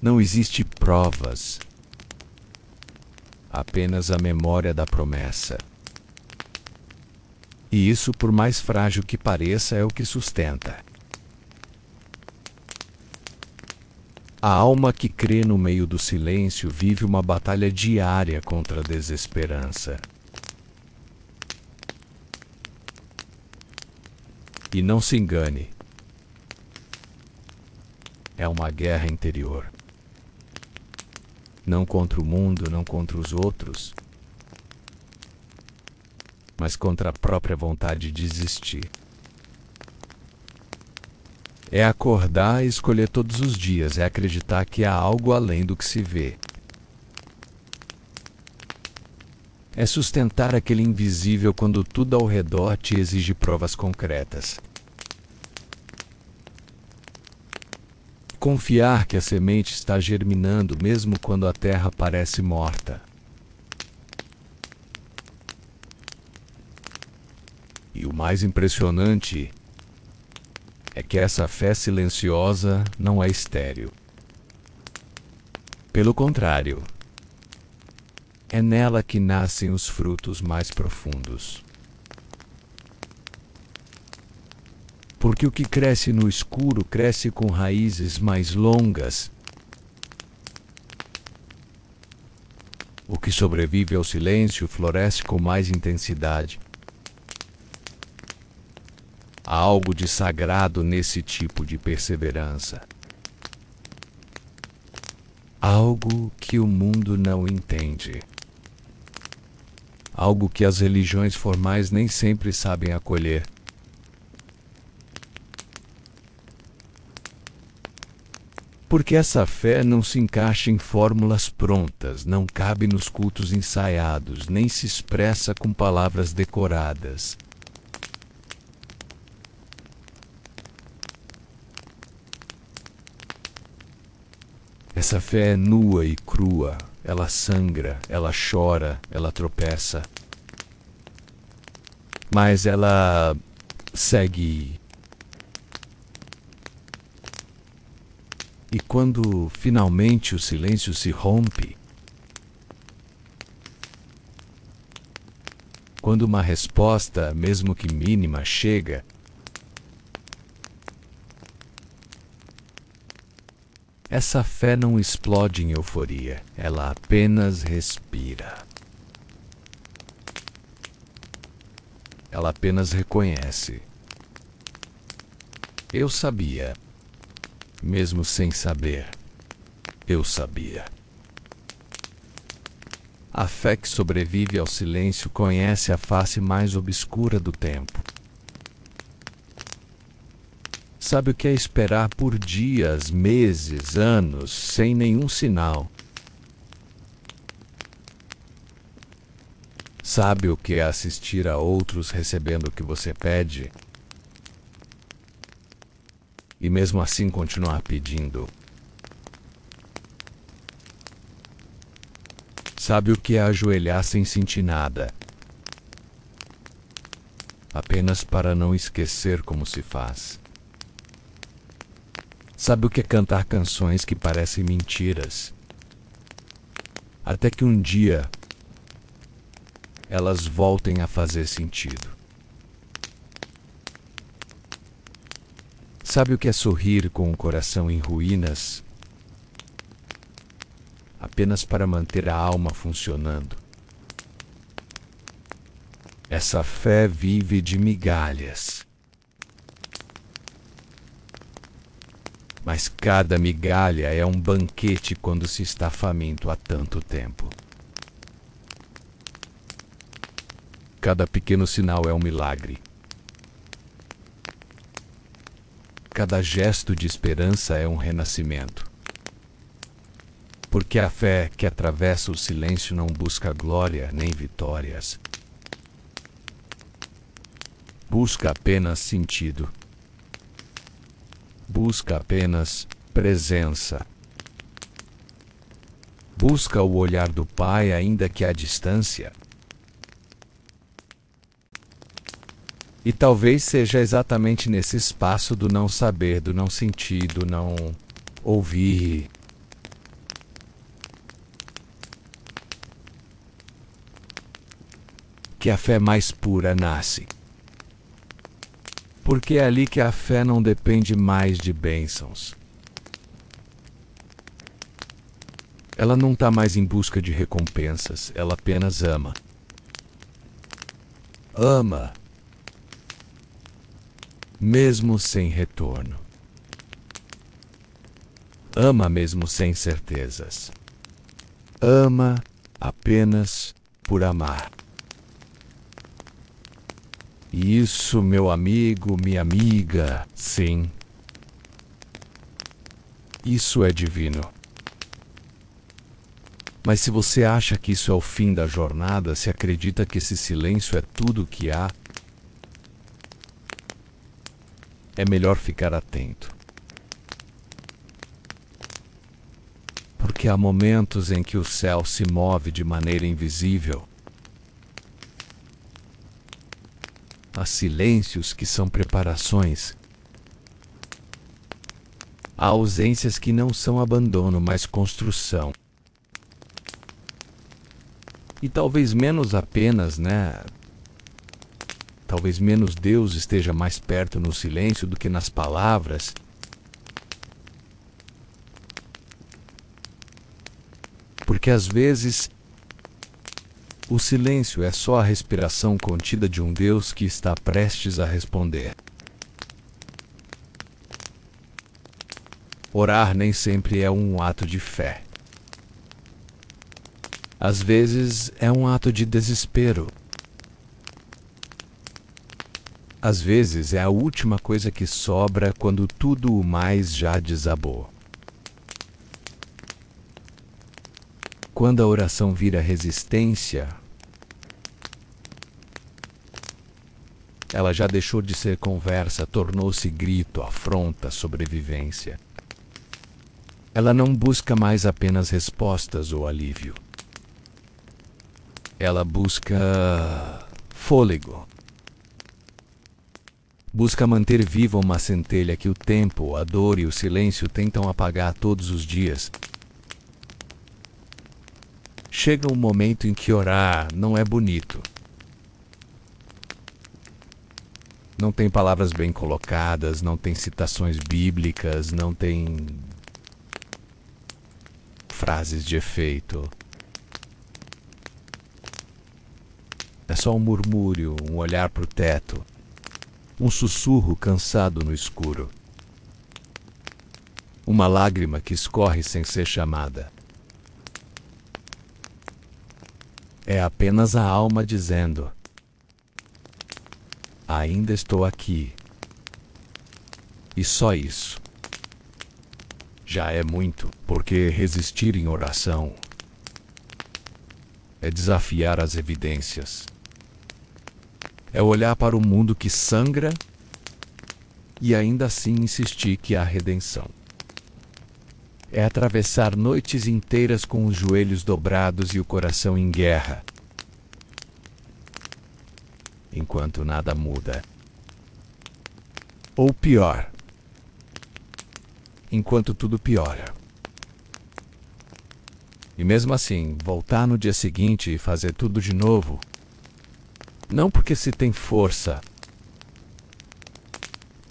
Não existe provas, apenas a memória da promessa. E isso, por mais frágil que pareça, é o que sustenta. A alma que crê no meio do silêncio vive uma batalha diária contra a desesperança. E não se engane, é uma guerra interior. Não contra o mundo, não contra os outros, mas contra a própria vontade de existir. É acordar e escolher todos os dias, é acreditar que há algo além do que se vê. É sustentar aquele invisível quando tudo ao redor te exige provas concretas. Confiar que a semente está germinando mesmo quando a terra parece morta. o mais impressionante é que essa fé silenciosa não é estéril. Pelo contrário, é nela que nascem os frutos mais profundos. Porque o que cresce no escuro cresce com raízes mais longas. O que sobrevive ao silêncio floresce com mais intensidade. Há algo de sagrado nesse tipo de perseverança. Algo que o mundo não entende. Algo que as religiões formais nem sempre sabem acolher. Porque essa fé não se encaixa em fórmulas prontas, não cabe nos cultos ensaiados, nem se expressa com palavras decoradas. Essa fé é nua e crua, ela sangra, ela chora, ela tropeça. Mas ela segue. E quando finalmente o silêncio se rompe, quando uma resposta, mesmo que mínima, chega, essa fé não explode em euforia, ela apenas respira. Ela apenas reconhece. Eu sabia. Mesmo sem saber, eu sabia. A fé que sobrevive ao silêncio conhece a face mais obscura do tempo. Sabe o que é esperar por dias, meses, anos, sem nenhum sinal. Sabe o que é assistir a outros recebendo o que você pede? E mesmo assim continuar pedindo. Sabe o que é ajoelhar sem sentir nada? Apenas para não esquecer como se faz. Sabe o que é cantar canções que parecem mentiras? Até que um dia elas voltem a fazer sentido. Sabe o que é sorrir com o coração em ruínas? Apenas para manter a alma funcionando. Essa fé vive de migalhas. Mas cada migalha é um banquete quando se está faminto há tanto tempo. Cada pequeno sinal é um milagre. Cada gesto de esperança é um renascimento. Porque a fé que atravessa o silêncio não busca glória nem vitórias. Busca apenas sentido. Busca apenas presença. Busca o olhar do Pai ainda que à distância. E talvez seja exatamente nesse espaço do não saber, do não sentir, do não ouvir, que a fé mais pura nasce. Porque é ali que a fé não depende mais de bênçãos. Ela não está mais em busca de recompensas, ela apenas ama. Ama. Mesmo sem retorno. Ama mesmo sem certezas. Ama apenas por amar. E isso, meu amigo, minha amiga, sim. Isso é divino. Mas se você acha que isso é o fim da jornada, se acredita que esse silêncio é tudo o que há, é melhor ficar atento. Porque há momentos em que o céu se move de maneira invisível. Há silêncios que são preparações. Há ausências que não são abandono, mas construção. E talvez menos apenas, talvez menos Deus esteja mais perto no silêncio do que nas palavras. Porque às vezes o silêncio é só a respiração contida de um Deus que está prestes a responder. Orar nem sempre é um ato de fé. Às vezes é um ato de desespero. Às vezes é a última coisa que sobra quando tudo o mais já desabou. Quando a oração vira resistência, ela já deixou de ser conversa, tornou-se grito, afronta, sobrevivência. Ela não busca mais apenas respostas ou alívio. Ela busca fôlego. Busca manter viva uma centelha que o tempo, a dor e o silêncio tentam apagar todos os dias. Chega um momento em que orar não é bonito. Não tem palavras bem colocadas, não tem citações bíblicas, não tem frases de efeito. É só um murmúrio, um olhar para o teto, um sussurro cansado no escuro. Uma lágrima que escorre sem ser chamada. É apenas a alma dizendo: ainda estou aqui. E só isso. Já é muito, porque resistir em oração é desafiar as evidências. É olhar para o mundo que sangra e ainda assim insistir que há redenção. É atravessar noites inteiras com os joelhos dobrados e o coração em guerra, enquanto nada muda. Ou pior, enquanto tudo piora. E mesmo assim, voltar no dia seguinte e fazer tudo de novo, não porque se tem força,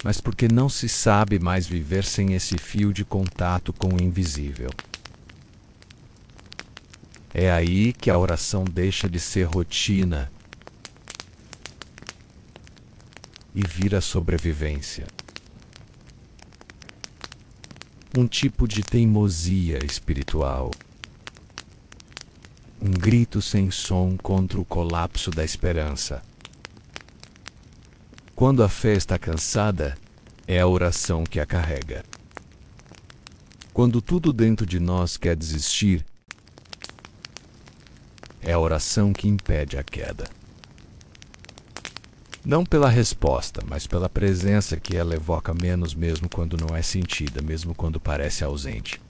mas porque não se sabe mais viver sem esse fio de contato com o invisível. É aí que a oração deixa de ser rotina e vira sobrevivência. Um tipo de teimosia espiritual. Um grito sem som contra o colapso da esperança. Quando a fé está cansada, é a oração que a carrega. Quando tudo dentro de nós quer desistir, é a oração que impede a queda. Não pela resposta, mas pela presença que ela evoca menos mesmo quando não é sentida, mesmo quando parece ausente.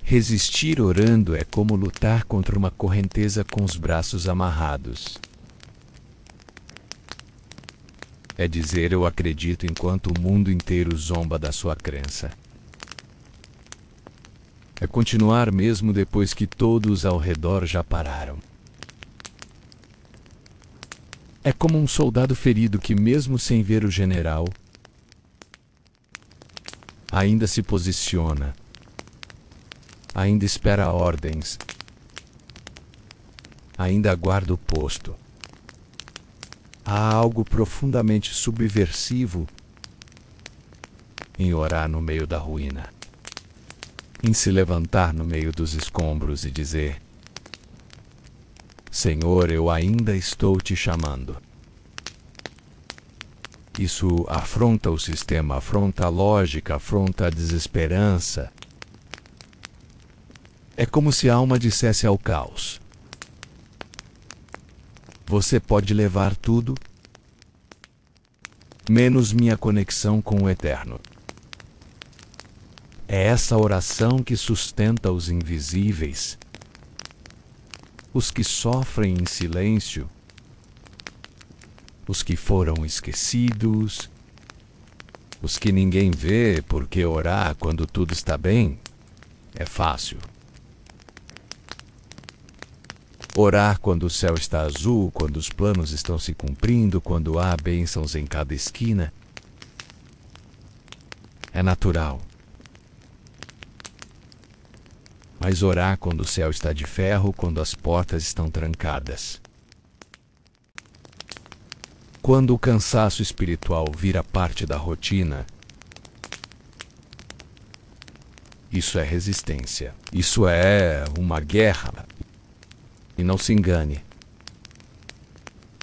Resistir orando é como lutar contra uma correnteza com os braços amarrados. É dizer eu acredito enquanto o mundo inteiro zomba da sua crença. É continuar mesmo depois que todos ao redor já pararam. É como um soldado ferido que, mesmo sem ver o general, ainda se posiciona, ainda espera ordens, ainda aguarda o posto. Há algo profundamente subversivo em orar no meio da ruína, em se levantar no meio dos escombros e dizer: Senhor, eu ainda estou te chamando. Isso afronta o sistema, afronta a lógica, afronta a desesperança. É como se a alma dissesse ao caos: você pode levar tudo, menos minha conexão com o Eterno. É essa oração que sustenta os invisíveis, os que sofrem em silêncio, os que foram esquecidos, os que ninguém vê, porque orar quando tudo está bem é fácil. Orar quando o céu está azul, quando os planos estão se cumprindo, quando há bênçãos em cada esquina, é natural. Mas orar quando o céu está de ferro, quando as portas estão trancadas, quando o cansaço espiritual vira parte da rotina, isso é resistência. Isso é uma guerra. E não se engane.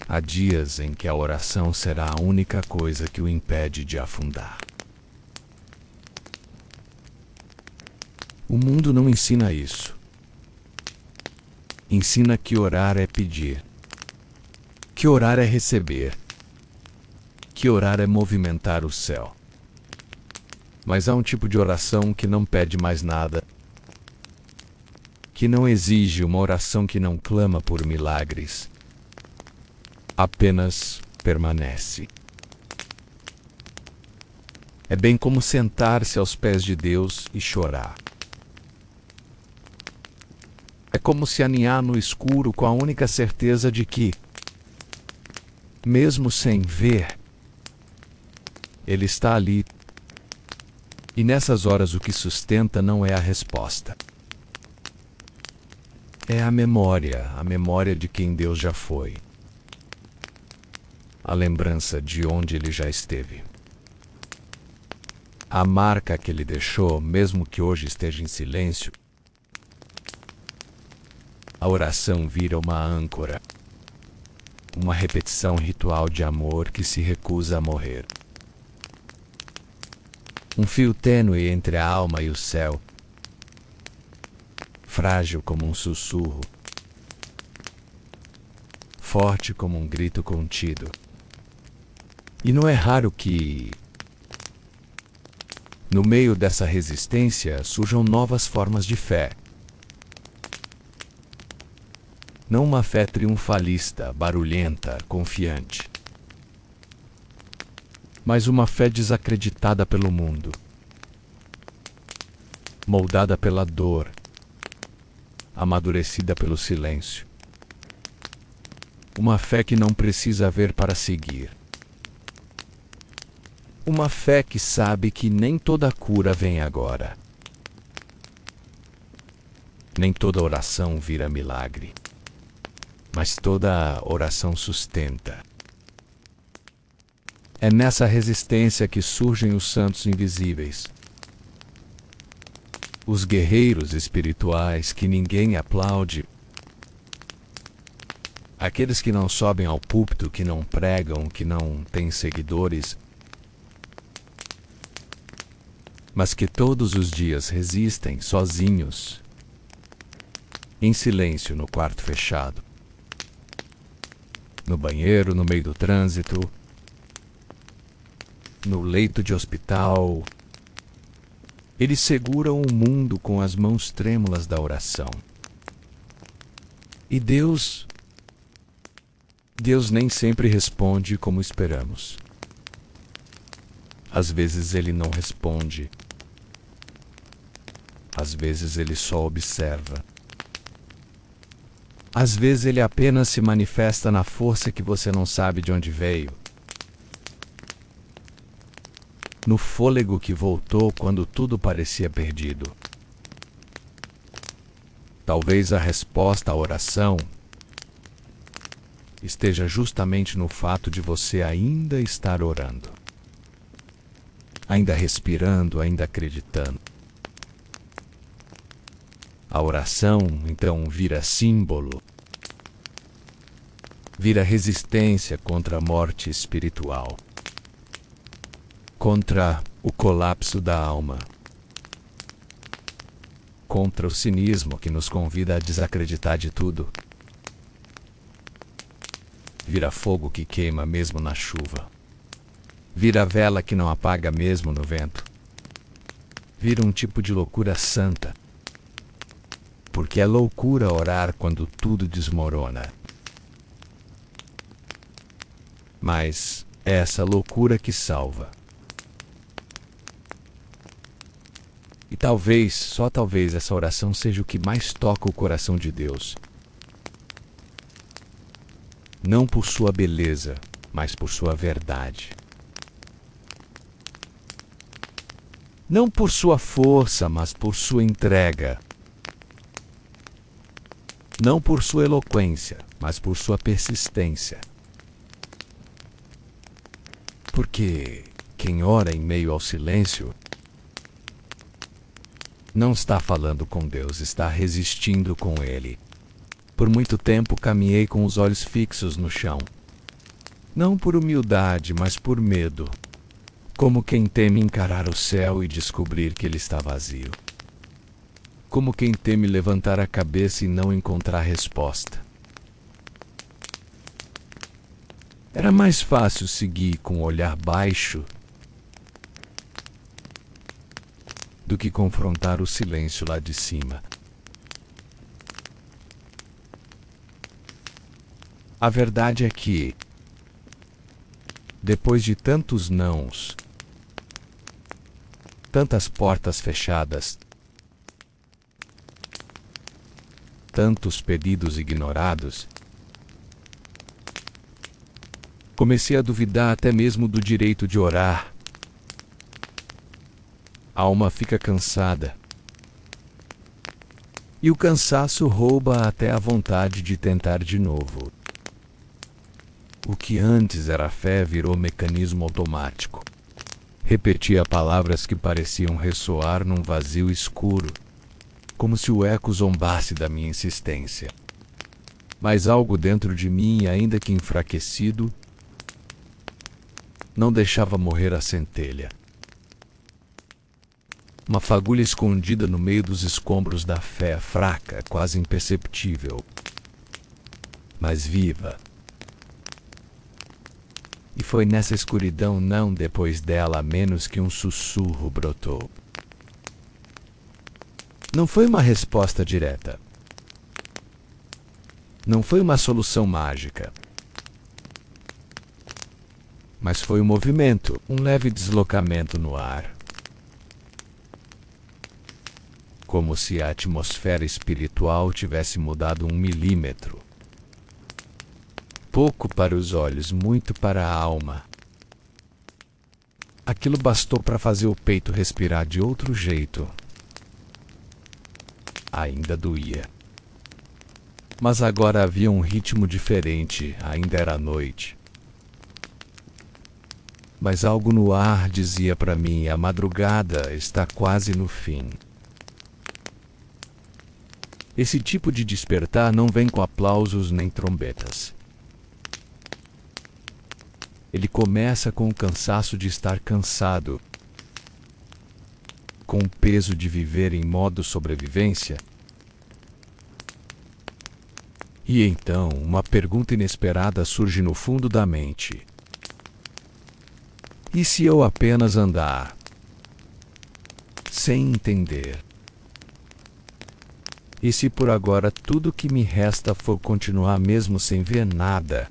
Há dias em que a oração será a única coisa que o impede de afundar. O mundo não ensina isso. Ensina que orar é pedir, que orar é receber, que orar é movimentar o céu. Mas há um tipo de oração que não pede mais nada, que não exige uma oração, que não clama por milagres, apenas permanece. É bem como sentar-se aos pés de Deus e chorar. É como se aninhar no escuro com a única certeza de que, mesmo sem ver, Ele está ali. E nessas horas o que sustenta não é a resposta. É a memória de quem Deus já foi. A lembrança de onde Ele já esteve. A marca que Ele deixou, mesmo que hoje esteja em silêncio. A oração vira uma âncora. Uma repetição ritual de amor que se recusa a morrer. Um fio tênue entre a alma e o céu. Frágil como um sussurro, forte como um grito contido. E não é raro que, no meio dessa resistência, surjam novas formas de fé. Não uma fé triunfalista, barulhenta, confiante, mas uma fé desacreditada pelo mundo, moldada pela dor, amadurecida pelo silêncio. Uma fé que não precisa ver para seguir. Uma fé que sabe que nem toda cura vem agora. Nem toda oração vira milagre. Mas toda oração sustenta. É nessa resistência que surgem os santos invisíveis. Os guerreiros espirituais que ninguém aplaude. Aqueles que não sobem ao púlpito, que não pregam, que não têm seguidores, mas que todos os dias resistem sozinhos, em silêncio no quarto fechado, no banheiro, no meio do trânsito, no leito de hospital. Eles seguram o mundo com as mãos trêmulas da oração. E Deus nem sempre responde como esperamos. Às vezes Ele não responde. Às vezes Ele só observa. Às vezes Ele apenas se manifesta na força que você não sabe de onde veio. No fôlego que voltou quando tudo parecia perdido. Talvez a resposta à oração esteja justamente no fato de você ainda estar orando, ainda respirando, ainda acreditando. A oração, então, vira símbolo, vira resistência contra a morte espiritual, contra o colapso da alma, contra o cinismo que nos convida a desacreditar de tudo. Vira fogo que queima mesmo na chuva. Vira vela que não apaga mesmo no vento. Vira um tipo de loucura santa. Porque é loucura orar quando tudo desmorona. Mas é essa loucura que salva. E talvez, só talvez, essa oração seja o que mais toca o coração de Deus. Não por sua beleza, mas por sua verdade. Não por sua força, mas por sua entrega. Não por sua eloquência, mas por sua persistência. Porque quem ora em meio ao silêncio não está falando com Deus, está resistindo com Ele. Por muito tempo caminhei com os olhos fixos no chão. Não por humildade, mas por medo. Como quem teme encarar o céu e descobrir que ele está vazio. Como quem teme levantar a cabeça e não encontrar resposta. Era mais fácil seguir com o olhar baixo do que confrontar o silêncio lá de cima. A verdade é que, depois de tantos nãos, tantas portas fechadas, tantos pedidos ignorados, comecei a duvidar até mesmo do direito de orar. A alma fica cansada. E o cansaço rouba até a vontade de tentar de novo. O que antes era fé virou mecanismo automático. Repetia palavras que pareciam ressoar num vazio escuro, como se o eco zombasse da minha insistência. Mas algo dentro de mim, ainda que enfraquecido, não deixava morrer a centelha. Uma fagulha escondida no meio dos escombros da fé, fraca, quase imperceptível, mas viva. E foi nessa escuridão, não depois dela, menos que um sussurro brotou. Não foi uma resposta direta. Não foi uma solução mágica. Mas foi um movimento, um leve deslocamento no ar. Como se a atmosfera espiritual tivesse mudado 1 milímetro. Pouco para os olhos, muito para a alma. Aquilo bastou para fazer o peito respirar de outro jeito. Ainda doía. Mas agora havia um ritmo diferente, ainda era noite. Mas algo no ar dizia para mim: a madrugada está quase no fim. Esse tipo de despertar não vem com aplausos nem trombetas. Ele começa com o cansaço de estar cansado, com o peso de viver em modo sobrevivência. E então, uma pergunta inesperada surge no fundo da mente. E se eu apenas andar, sem entender? E se por agora tudo que me resta for continuar mesmo sem ver nada?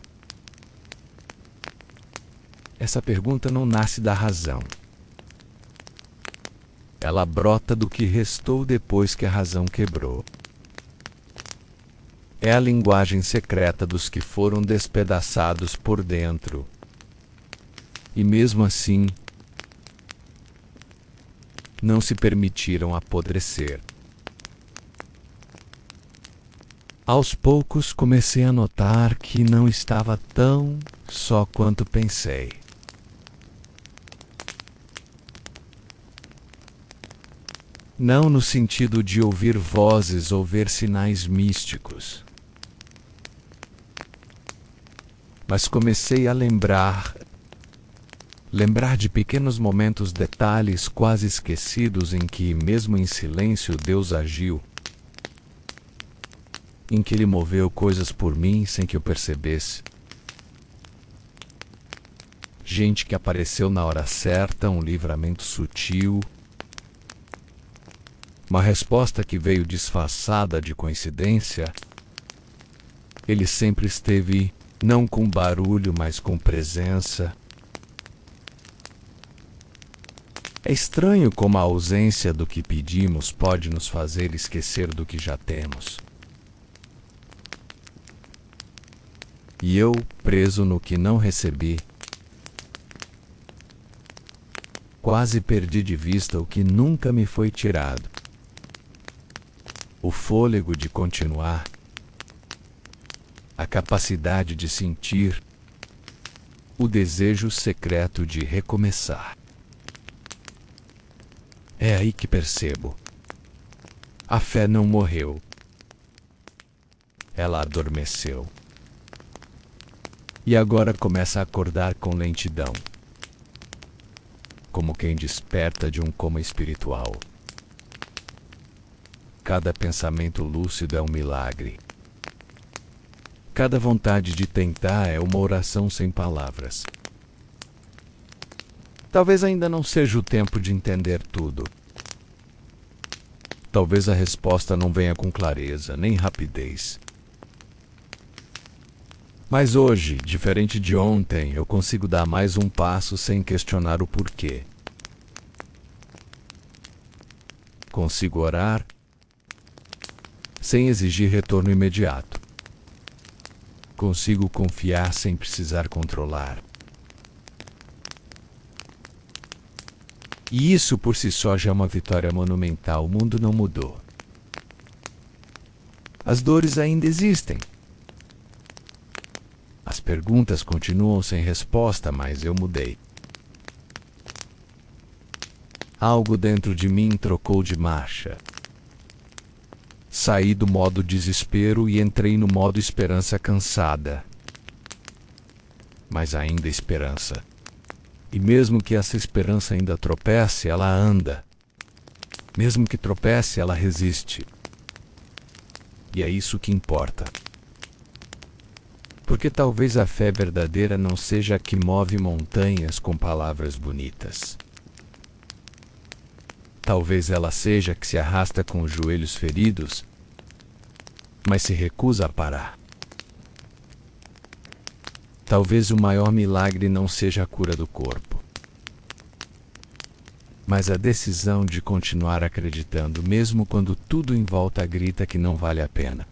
Essa pergunta não nasce da razão. Ela brota do que restou depois que a razão quebrou. É a linguagem secreta dos que foram despedaçados por dentro. E mesmo assim, não se permitiram apodrecer. Aos poucos comecei a notar que não estava tão só quanto pensei. Não no sentido de ouvir vozes ou ver sinais místicos. Mas comecei a lembrar de pequenos momentos, detalhes quase esquecidos em que, mesmo em silêncio, Deus agiu. Em que Ele moveu coisas por mim sem que eu percebesse. Gente que apareceu na hora certa, um livramento sutil. Uma resposta que veio disfarçada de coincidência. Ele sempre esteve Não com barulho, mas com presença. É estranho como a ausência do que pedimos pode nos fazer esquecer do que já temos. E eu, preso no que não recebi, quase perdi de vista o que nunca me foi tirado. O fôlego de continuar, a capacidade de sentir, o desejo secreto de recomeçar. É aí que percebo. A fé não morreu. Ela adormeceu. E agora começa a acordar com lentidão, como quem desperta de um coma espiritual. Cada pensamento lúcido é um milagre. Cada vontade de tentar é uma oração sem palavras. Talvez ainda não seja o tempo de entender tudo. Talvez a resposta não venha com clareza, nem rapidez. Mas hoje, diferente de ontem, eu consigo dar mais um passo sem questionar o porquê. Consigo orar sem exigir retorno imediato. Consigo confiar sem precisar controlar. E isso por si só já é uma vitória monumental. O mundo não mudou. As dores ainda existem. As perguntas continuam sem resposta, mas eu mudei. Algo dentro de mim trocou de marcha. Saí do modo desespero e entrei no modo esperança cansada. Mas ainda esperança. E mesmo que essa esperança ainda tropece, ela anda. Mesmo que tropece, ela resiste. E é isso que importa. Porque talvez a fé verdadeira não seja a que move montanhas com palavras bonitas. Talvez ela seja a que se arrasta com os joelhos feridos, mas se recusa a parar. Talvez o maior milagre não seja a cura do corpo, mas a decisão de continuar acreditando, mesmo quando tudo em volta grita que não vale a pena.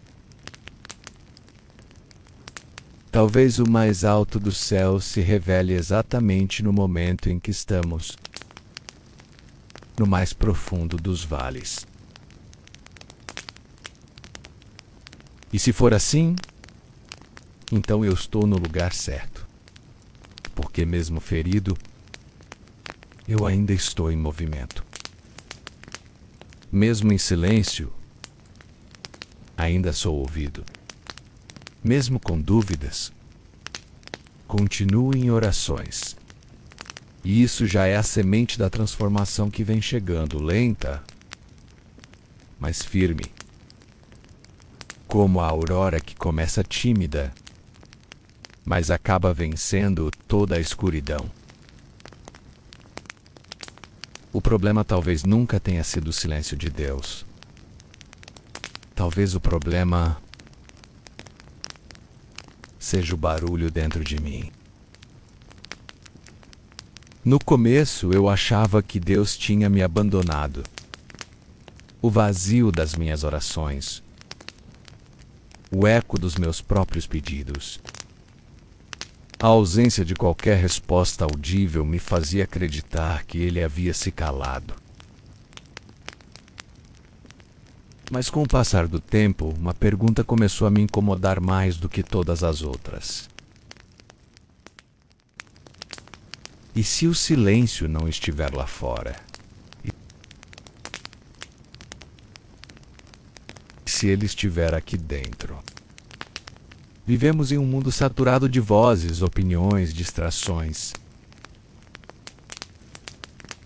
Talvez o mais alto do céu se revele exatamente no momento em que estamos, no mais profundo dos vales. E se for assim, então eu estou no lugar certo, porque mesmo ferido, eu ainda estou em movimento. Mesmo em silêncio, ainda sou ouvido. Mesmo com dúvidas, continuo em orações. E isso já é a semente da transformação que vem chegando, lenta, mas firme. Como a aurora que começa tímida, mas acaba vencendo toda a escuridão. O problema talvez nunca tenha sido o silêncio de Deus. Talvez o problema seja o barulho dentro de mim. No começo eu achava que Deus tinha me abandonado. O vazio das minhas orações. O eco dos meus próprios pedidos. A ausência de qualquer resposta audível me fazia acreditar que ele havia se calado. Mas com o passar do tempo, uma pergunta começou a me incomodar mais do que todas as outras. E se o silêncio não estiver lá fora? E se ele estiver aqui dentro? Vivemos em um mundo saturado de vozes, opiniões, distrações.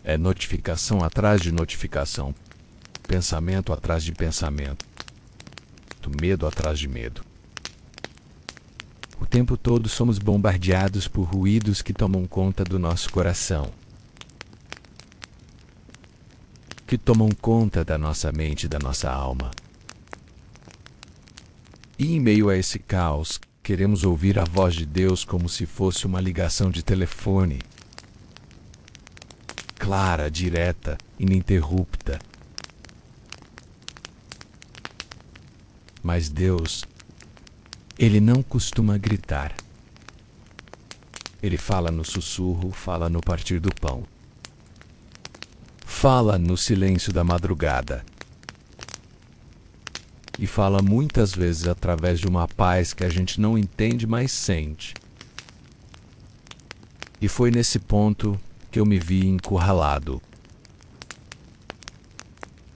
É notificação atrás de notificação. Pensamento atrás de pensamento. Medo atrás de medo. O tempo todo somos bombardeados por ruídos que tomam conta do nosso coração. Que tomam conta da nossa mente e da nossa alma. E em meio a esse caos, queremos ouvir a voz de Deus como se fosse uma ligação de telefone. Clara, direta, ininterrupta. Mas Deus, Ele não costuma gritar. Ele fala no sussurro, fala no partir do pão. Fala no silêncio da madrugada. E fala muitas vezes através de uma paz que a gente não entende, mas sente. E foi nesse ponto que eu me vi encurralado.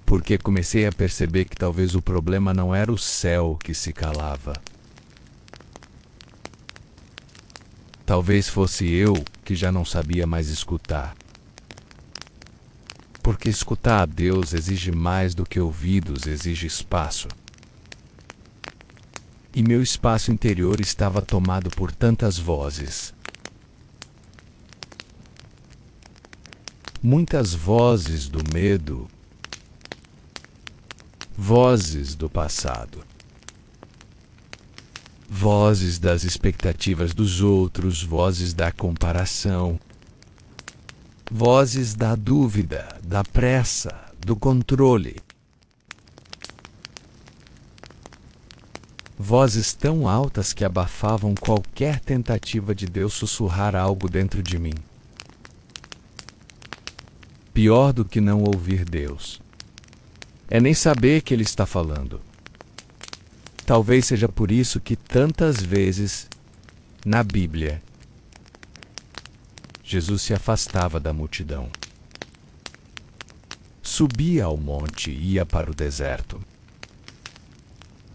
Porque comecei a perceber que talvez o problema não era o céu que se calava. Talvez fosse eu que já não sabia mais escutar. Porque escutar a Deus exige mais do que ouvidos, exige espaço. E meu espaço interior estava tomado por tantas vozes. Muitas vozes do medo, vozes do passado, vozes das expectativas dos outros, vozes da comparação, vozes da dúvida, da pressa, do controle. Vozes tão altas que abafavam qualquer tentativa de Deus sussurrar algo dentro de mim. Pior do que não ouvir Deus é nem saber que Ele está falando. Talvez seja por isso que tantas vezes, na Bíblia, Jesus se afastava da multidão. Subia ao monte e ia para o deserto.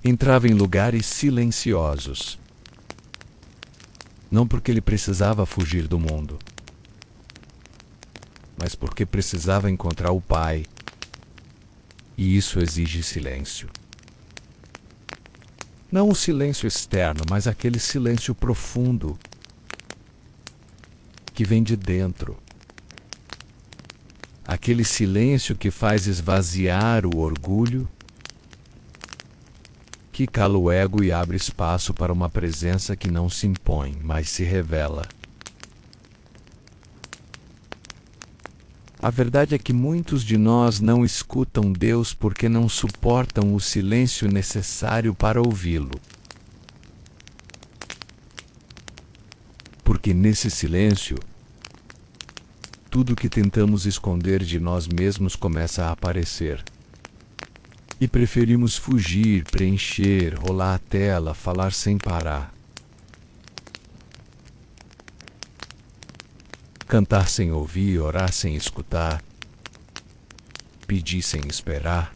Entrava em lugares silenciosos. Não porque ele precisava fugir do mundo, mas porque precisava encontrar o Pai. E isso exige silêncio. Não o silêncio externo, mas aquele silêncio profundo que vem de dentro. Aquele silêncio que faz esvaziar o orgulho, que cala o ego e abre espaço para uma presença que não se impõe, mas se revela. A verdade é que muitos de nós não escutam Deus porque não suportam o silêncio necessário para ouvi-lo. Porque nesse silêncio, tudo que tentamos esconder de nós mesmos começa a aparecer. E preferimos fugir, preencher, rolar a tela, falar sem parar. Cantar sem ouvir, orar sem escutar, pedir sem esperar.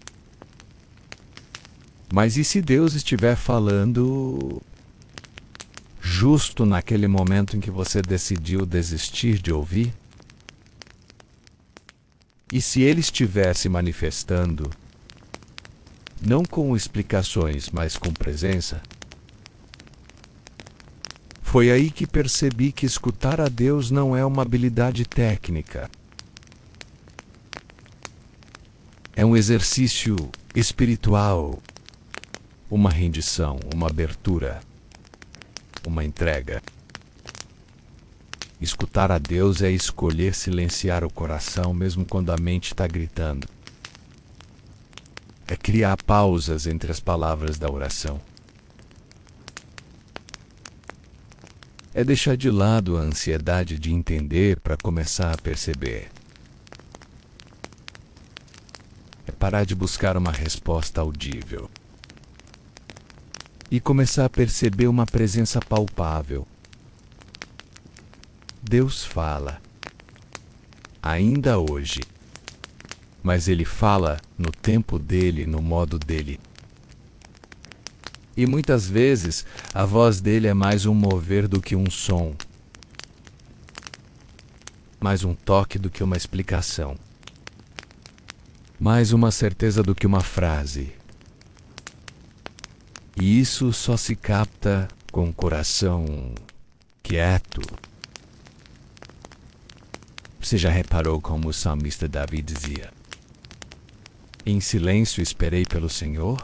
Mas e se Deus estiver falando justo naquele momento em que você decidiu desistir de ouvir? E se Ele estiver se manifestando, não com explicações, mas com presença? Foi aí que percebi que escutar a Deus não é uma habilidade técnica. É um exercício espiritual, uma rendição, uma abertura, uma entrega. Escutar a Deus é escolher silenciar o coração mesmo quando a mente está gritando. É criar pausas entre as palavras da oração. É deixar de lado a ansiedade de entender para começar a perceber. É parar de buscar uma resposta audível e começar a perceber uma presença palpável. Deus fala, ainda hoje, mas Ele fala no tempo dele, no modo dele. E muitas vezes a voz dele é mais um mover do que um som, mais um toque do que uma explicação, mais uma certeza do que uma frase. E isso só se capta com o coração quieto. Você já reparou como o salmista Davi dizia: em silêncio esperei pelo Senhor?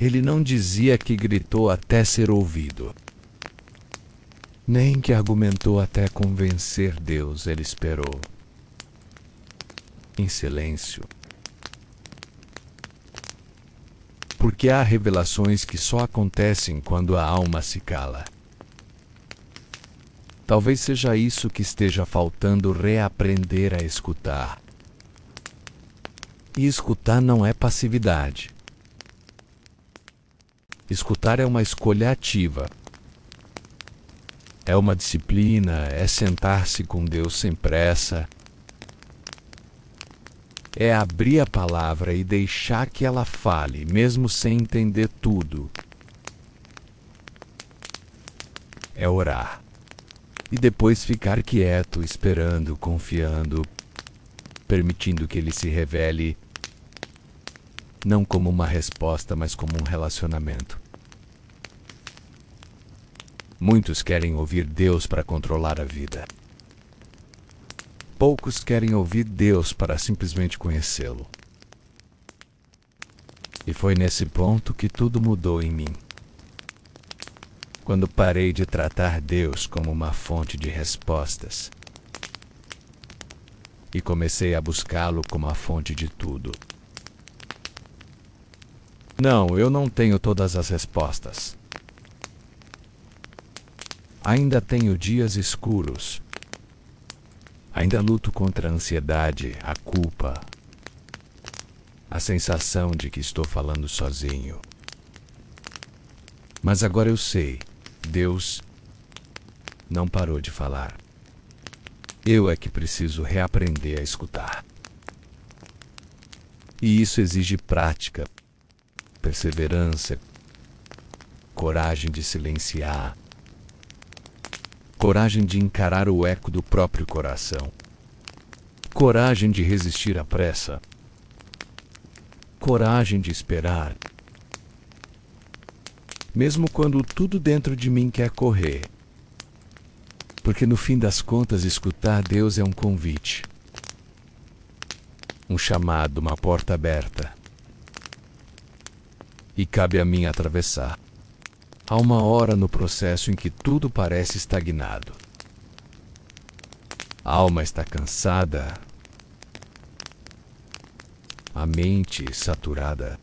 Ele não dizia que gritou até ser ouvido, nem que argumentou até convencer Deus. Ele esperou, em silêncio. Porque há revelações que só acontecem quando a alma se cala. Talvez seja isso que esteja faltando, reaprender a escutar. E escutar não é passividade. Escutar é uma escolha ativa. É uma disciplina, é sentar-se com Deus sem pressa. É abrir a palavra e deixar que ela fale, mesmo sem entender tudo. É orar. E depois ficar quieto, esperando, confiando, permitindo que ele se revele, não como uma resposta, mas como um relacionamento. Muitos querem ouvir Deus para controlar a vida. Poucos querem ouvir Deus para simplesmente conhecê-lo. E foi nesse ponto que tudo mudou em mim. Quando parei de tratar Deus como uma fonte de respostas e comecei a buscá-lo como a fonte de tudo. Não, eu não tenho todas as respostas. Ainda tenho dias escuros. Ainda luto contra a ansiedade, a culpa, a sensação de que estou falando sozinho. Mas agora eu sei, Deus não parou de falar. Eu é que preciso reaprender a escutar. E isso exige prática, perseverança, coragem de silenciar, coragem de encarar o eco do próprio coração, coragem de resistir à pressa, coragem de esperar, mesmo quando tudo dentro de mim quer correr, porque no fim das contas escutar Deus é um convite, um chamado, uma porta aberta, e cabe a mim atravessar. Há uma hora no processo em que tudo parece estagnado. A alma está cansada, a mente saturada,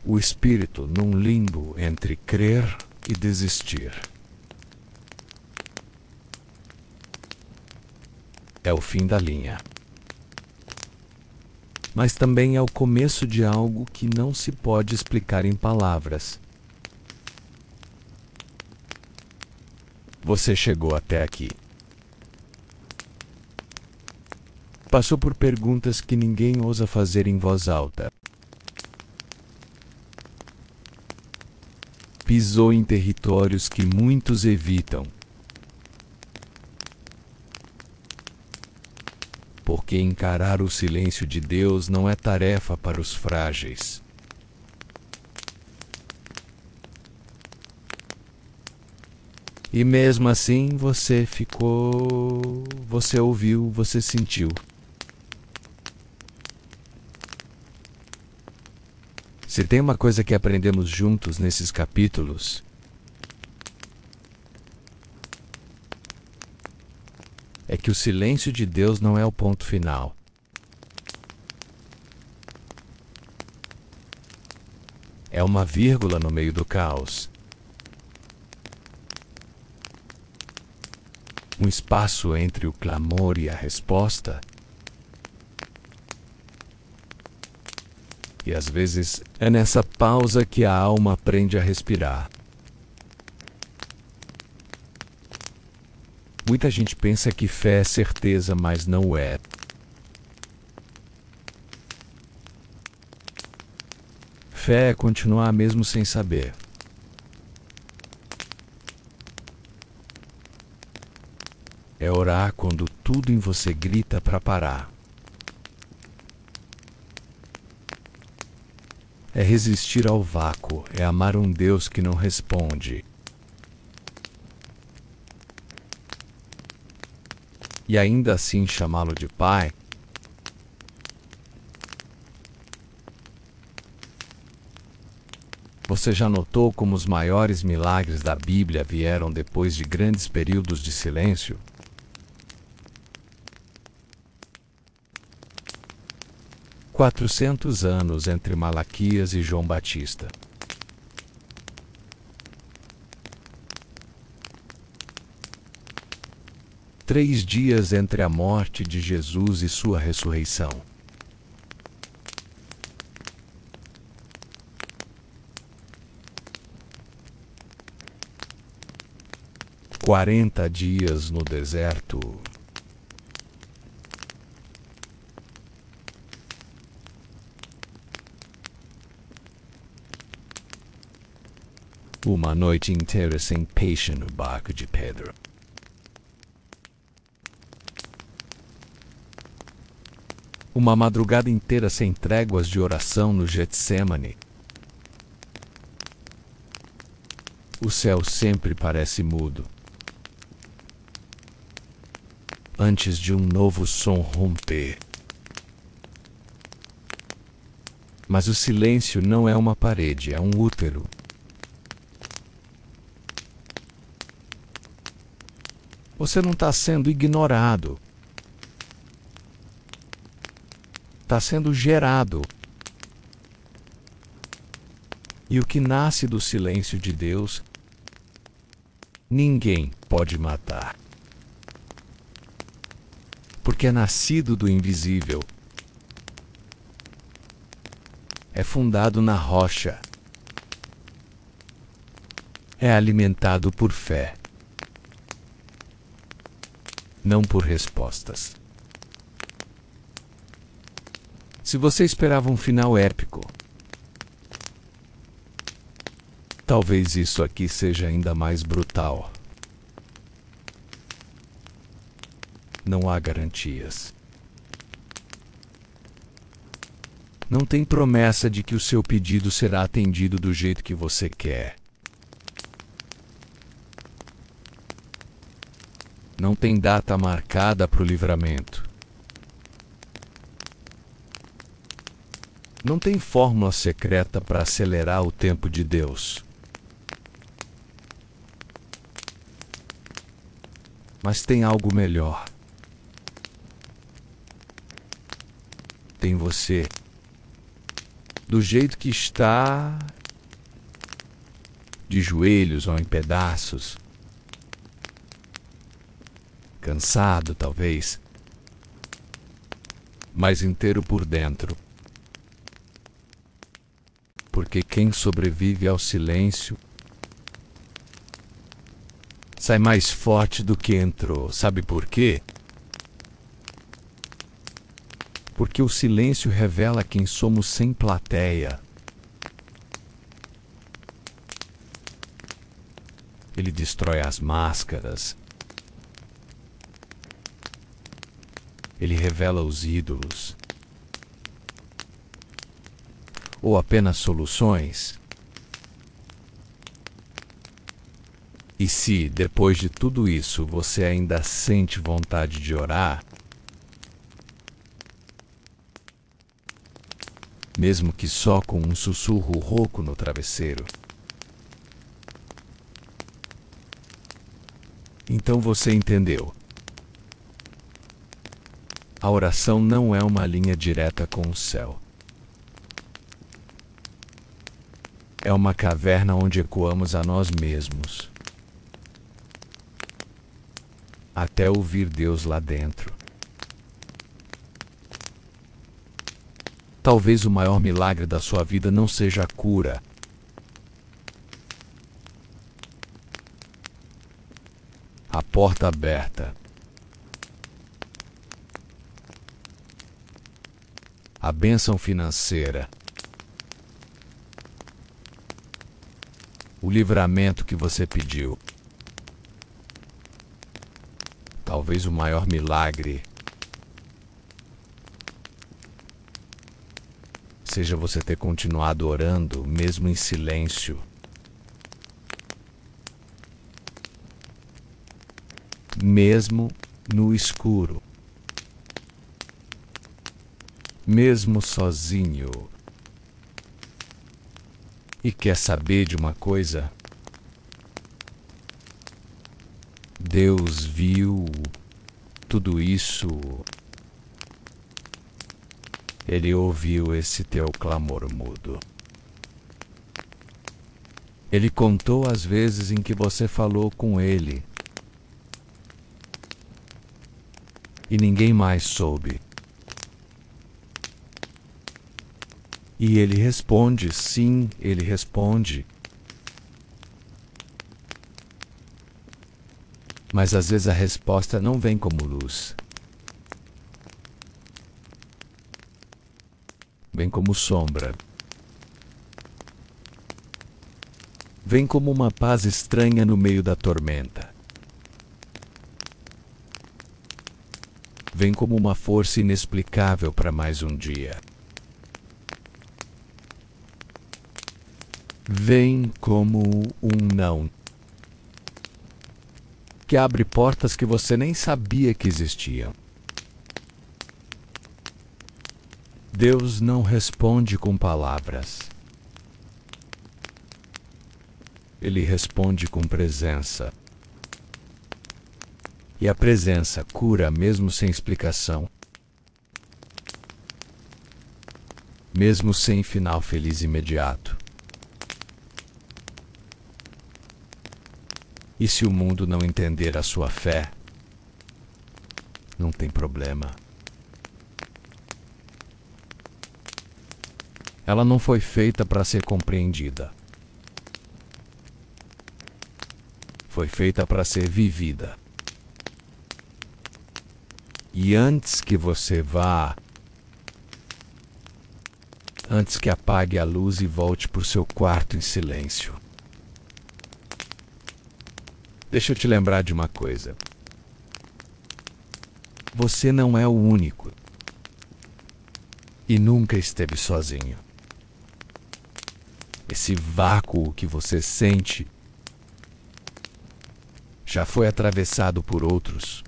o espírito num limbo entre crer e desistir. É o fim da linha. Mas também é o começo de algo que não se pode explicar em palavras. Você chegou até aqui. Passou por perguntas que ninguém ousa fazer em voz alta. Pisou em territórios que muitos evitam. Porque encarar o silêncio de Deus não é tarefa para os frágeis. E mesmo assim você ficou, você ouviu, você sentiu. Se tem uma coisa que aprendemos juntos nesses capítulos, é que o silêncio de Deus não é o ponto final. É uma vírgula no meio do caos. Um espaço entre o clamor e a resposta. E às vezes é nessa pausa que a alma aprende a respirar. Muita gente pensa que fé é certeza, mas não é. Fé é continuar mesmo sem saber. É orar quando tudo em você grita para parar. É resistir ao vácuo, é amar um Deus que não responde. E ainda assim chamá-lo de Pai. Você já notou como os maiores milagres da Bíblia vieram depois de grandes períodos de silêncio? Quatrocentos anos entre Malaquias e João Batista. Três dias entre a morte de Jesus e sua ressurreição. Quarenta dias no deserto. Uma noite inteira sem peixe no barco de Pedro. Uma madrugada inteira sem tréguas de oração no Getsêmani. O céu sempre parece mudo. Antes de um novo som romper. Mas o silêncio não é uma parede, é um útero. Você não está sendo ignorado. Está sendo gerado. E o que nasce do silêncio de Deus, ninguém pode matar. Porque é nascido do invisível. É fundado na rocha. É alimentado por fé. Não por respostas. Se você esperava um final épico, talvez isso aqui seja ainda mais brutal. Não há garantias. Não tem promessa de que o seu pedido será atendido do jeito que você quer. Não tem data marcada para o livramento. Não tem fórmula secreta para acelerar o tempo de Deus. Mas tem algo melhor. Tem você. Do jeito que está, de joelhos ou em pedaços. Cansado, talvez, mas inteiro por dentro. Porque quem sobrevive ao silêncio sai mais forte do que entrou. Sabe por quê? Porque o silêncio revela quem somos sem plateia. Ele destrói as máscaras. Ele revela os ídolos. Ou apenas soluções. E se, depois de tudo isso, você ainda sente vontade de orar, mesmo que só com um sussurro rouco no travesseiro, então você entendeu. A oração não é uma linha direta com o céu. É uma caverna onde ecoamos a nós mesmos, até ouvir Deus lá dentro. Talvez o maior milagre da sua vida não seja a cura. A porta aberta. A bênção financeira. O livramento que você pediu. Talvez o maior milagre seja você ter continuado orando, mesmo em silêncio. Mesmo no escuro. Mesmo sozinho. E quer saber de uma coisa? Deus viu tudo isso. Ele ouviu esse teu clamor mudo. Ele contou as vezes em que você falou com Ele. E ninguém mais soube. E Ele responde, sim, Ele responde. Mas às vezes a resposta não vem como luz. Vem como sombra. Vem como uma paz estranha no meio da tormenta. Vem como uma força inexplicável para mais um dia. Vem como um não, que abre portas que você nem sabia que existiam. Deus não responde com palavras. Ele responde com presença. E a presença cura mesmo sem explicação. Mesmo sem final feliz imediato. E se o mundo não entender a sua fé, não tem problema. Ela não foi feita para ser compreendida. Foi feita para ser vivida. E antes que você vá, antes que apague a luz e volte para o seu quarto em silêncio, deixa eu te lembrar de uma coisa. Você não é o único. E nunca esteve sozinho. Esse vácuo que você sente já foi atravessado por outros.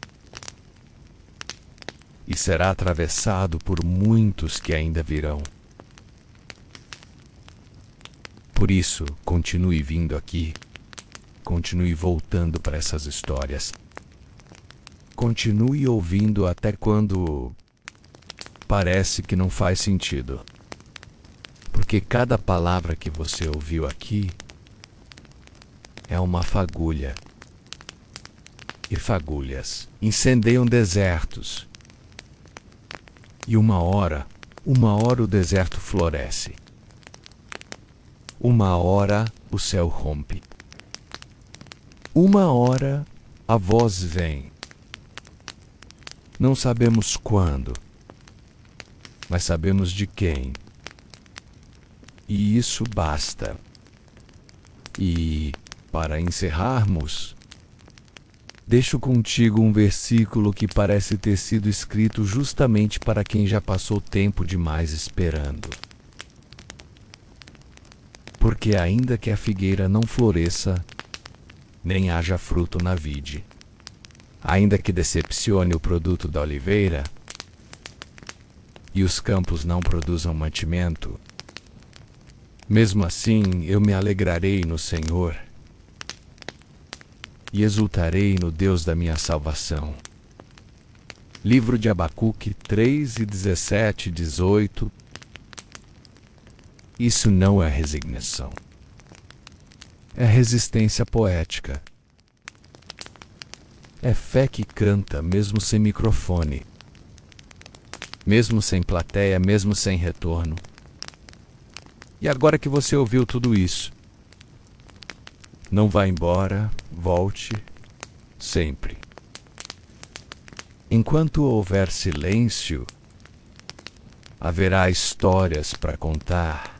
E será atravessado por muitos que ainda virão. Por isso, continue vindo aqui. Continue voltando para essas histórias. Continue ouvindo até quando parece que não faz sentido. Porque cada palavra que você ouviu aqui é uma fagulha. E fagulhas incendeiam desertos. E uma hora o deserto floresce. Uma hora o céu rompe. Uma hora a voz vem. Não sabemos quando, mas sabemos de quem. E isso basta. E, para encerrarmos, deixo contigo um versículo que parece ter sido escrito justamente para quem já passou tempo demais esperando. Porque ainda que a figueira não floresça, nem haja fruto na vide, ainda que decepcione o produto da oliveira, e os campos não produzam mantimento, mesmo assim eu me alegrarei no Senhor, e exultarei no Deus da minha salvação. Livro de Abacuque 3, 17 e 18. Isso não é resignação. É resistência poética. É fé que canta mesmo sem microfone. Mesmo sem plateia, mesmo sem retorno. E agora que você ouviu tudo isso, não vá embora, volte, sempre. Enquanto houver silêncio, haverá histórias para contar.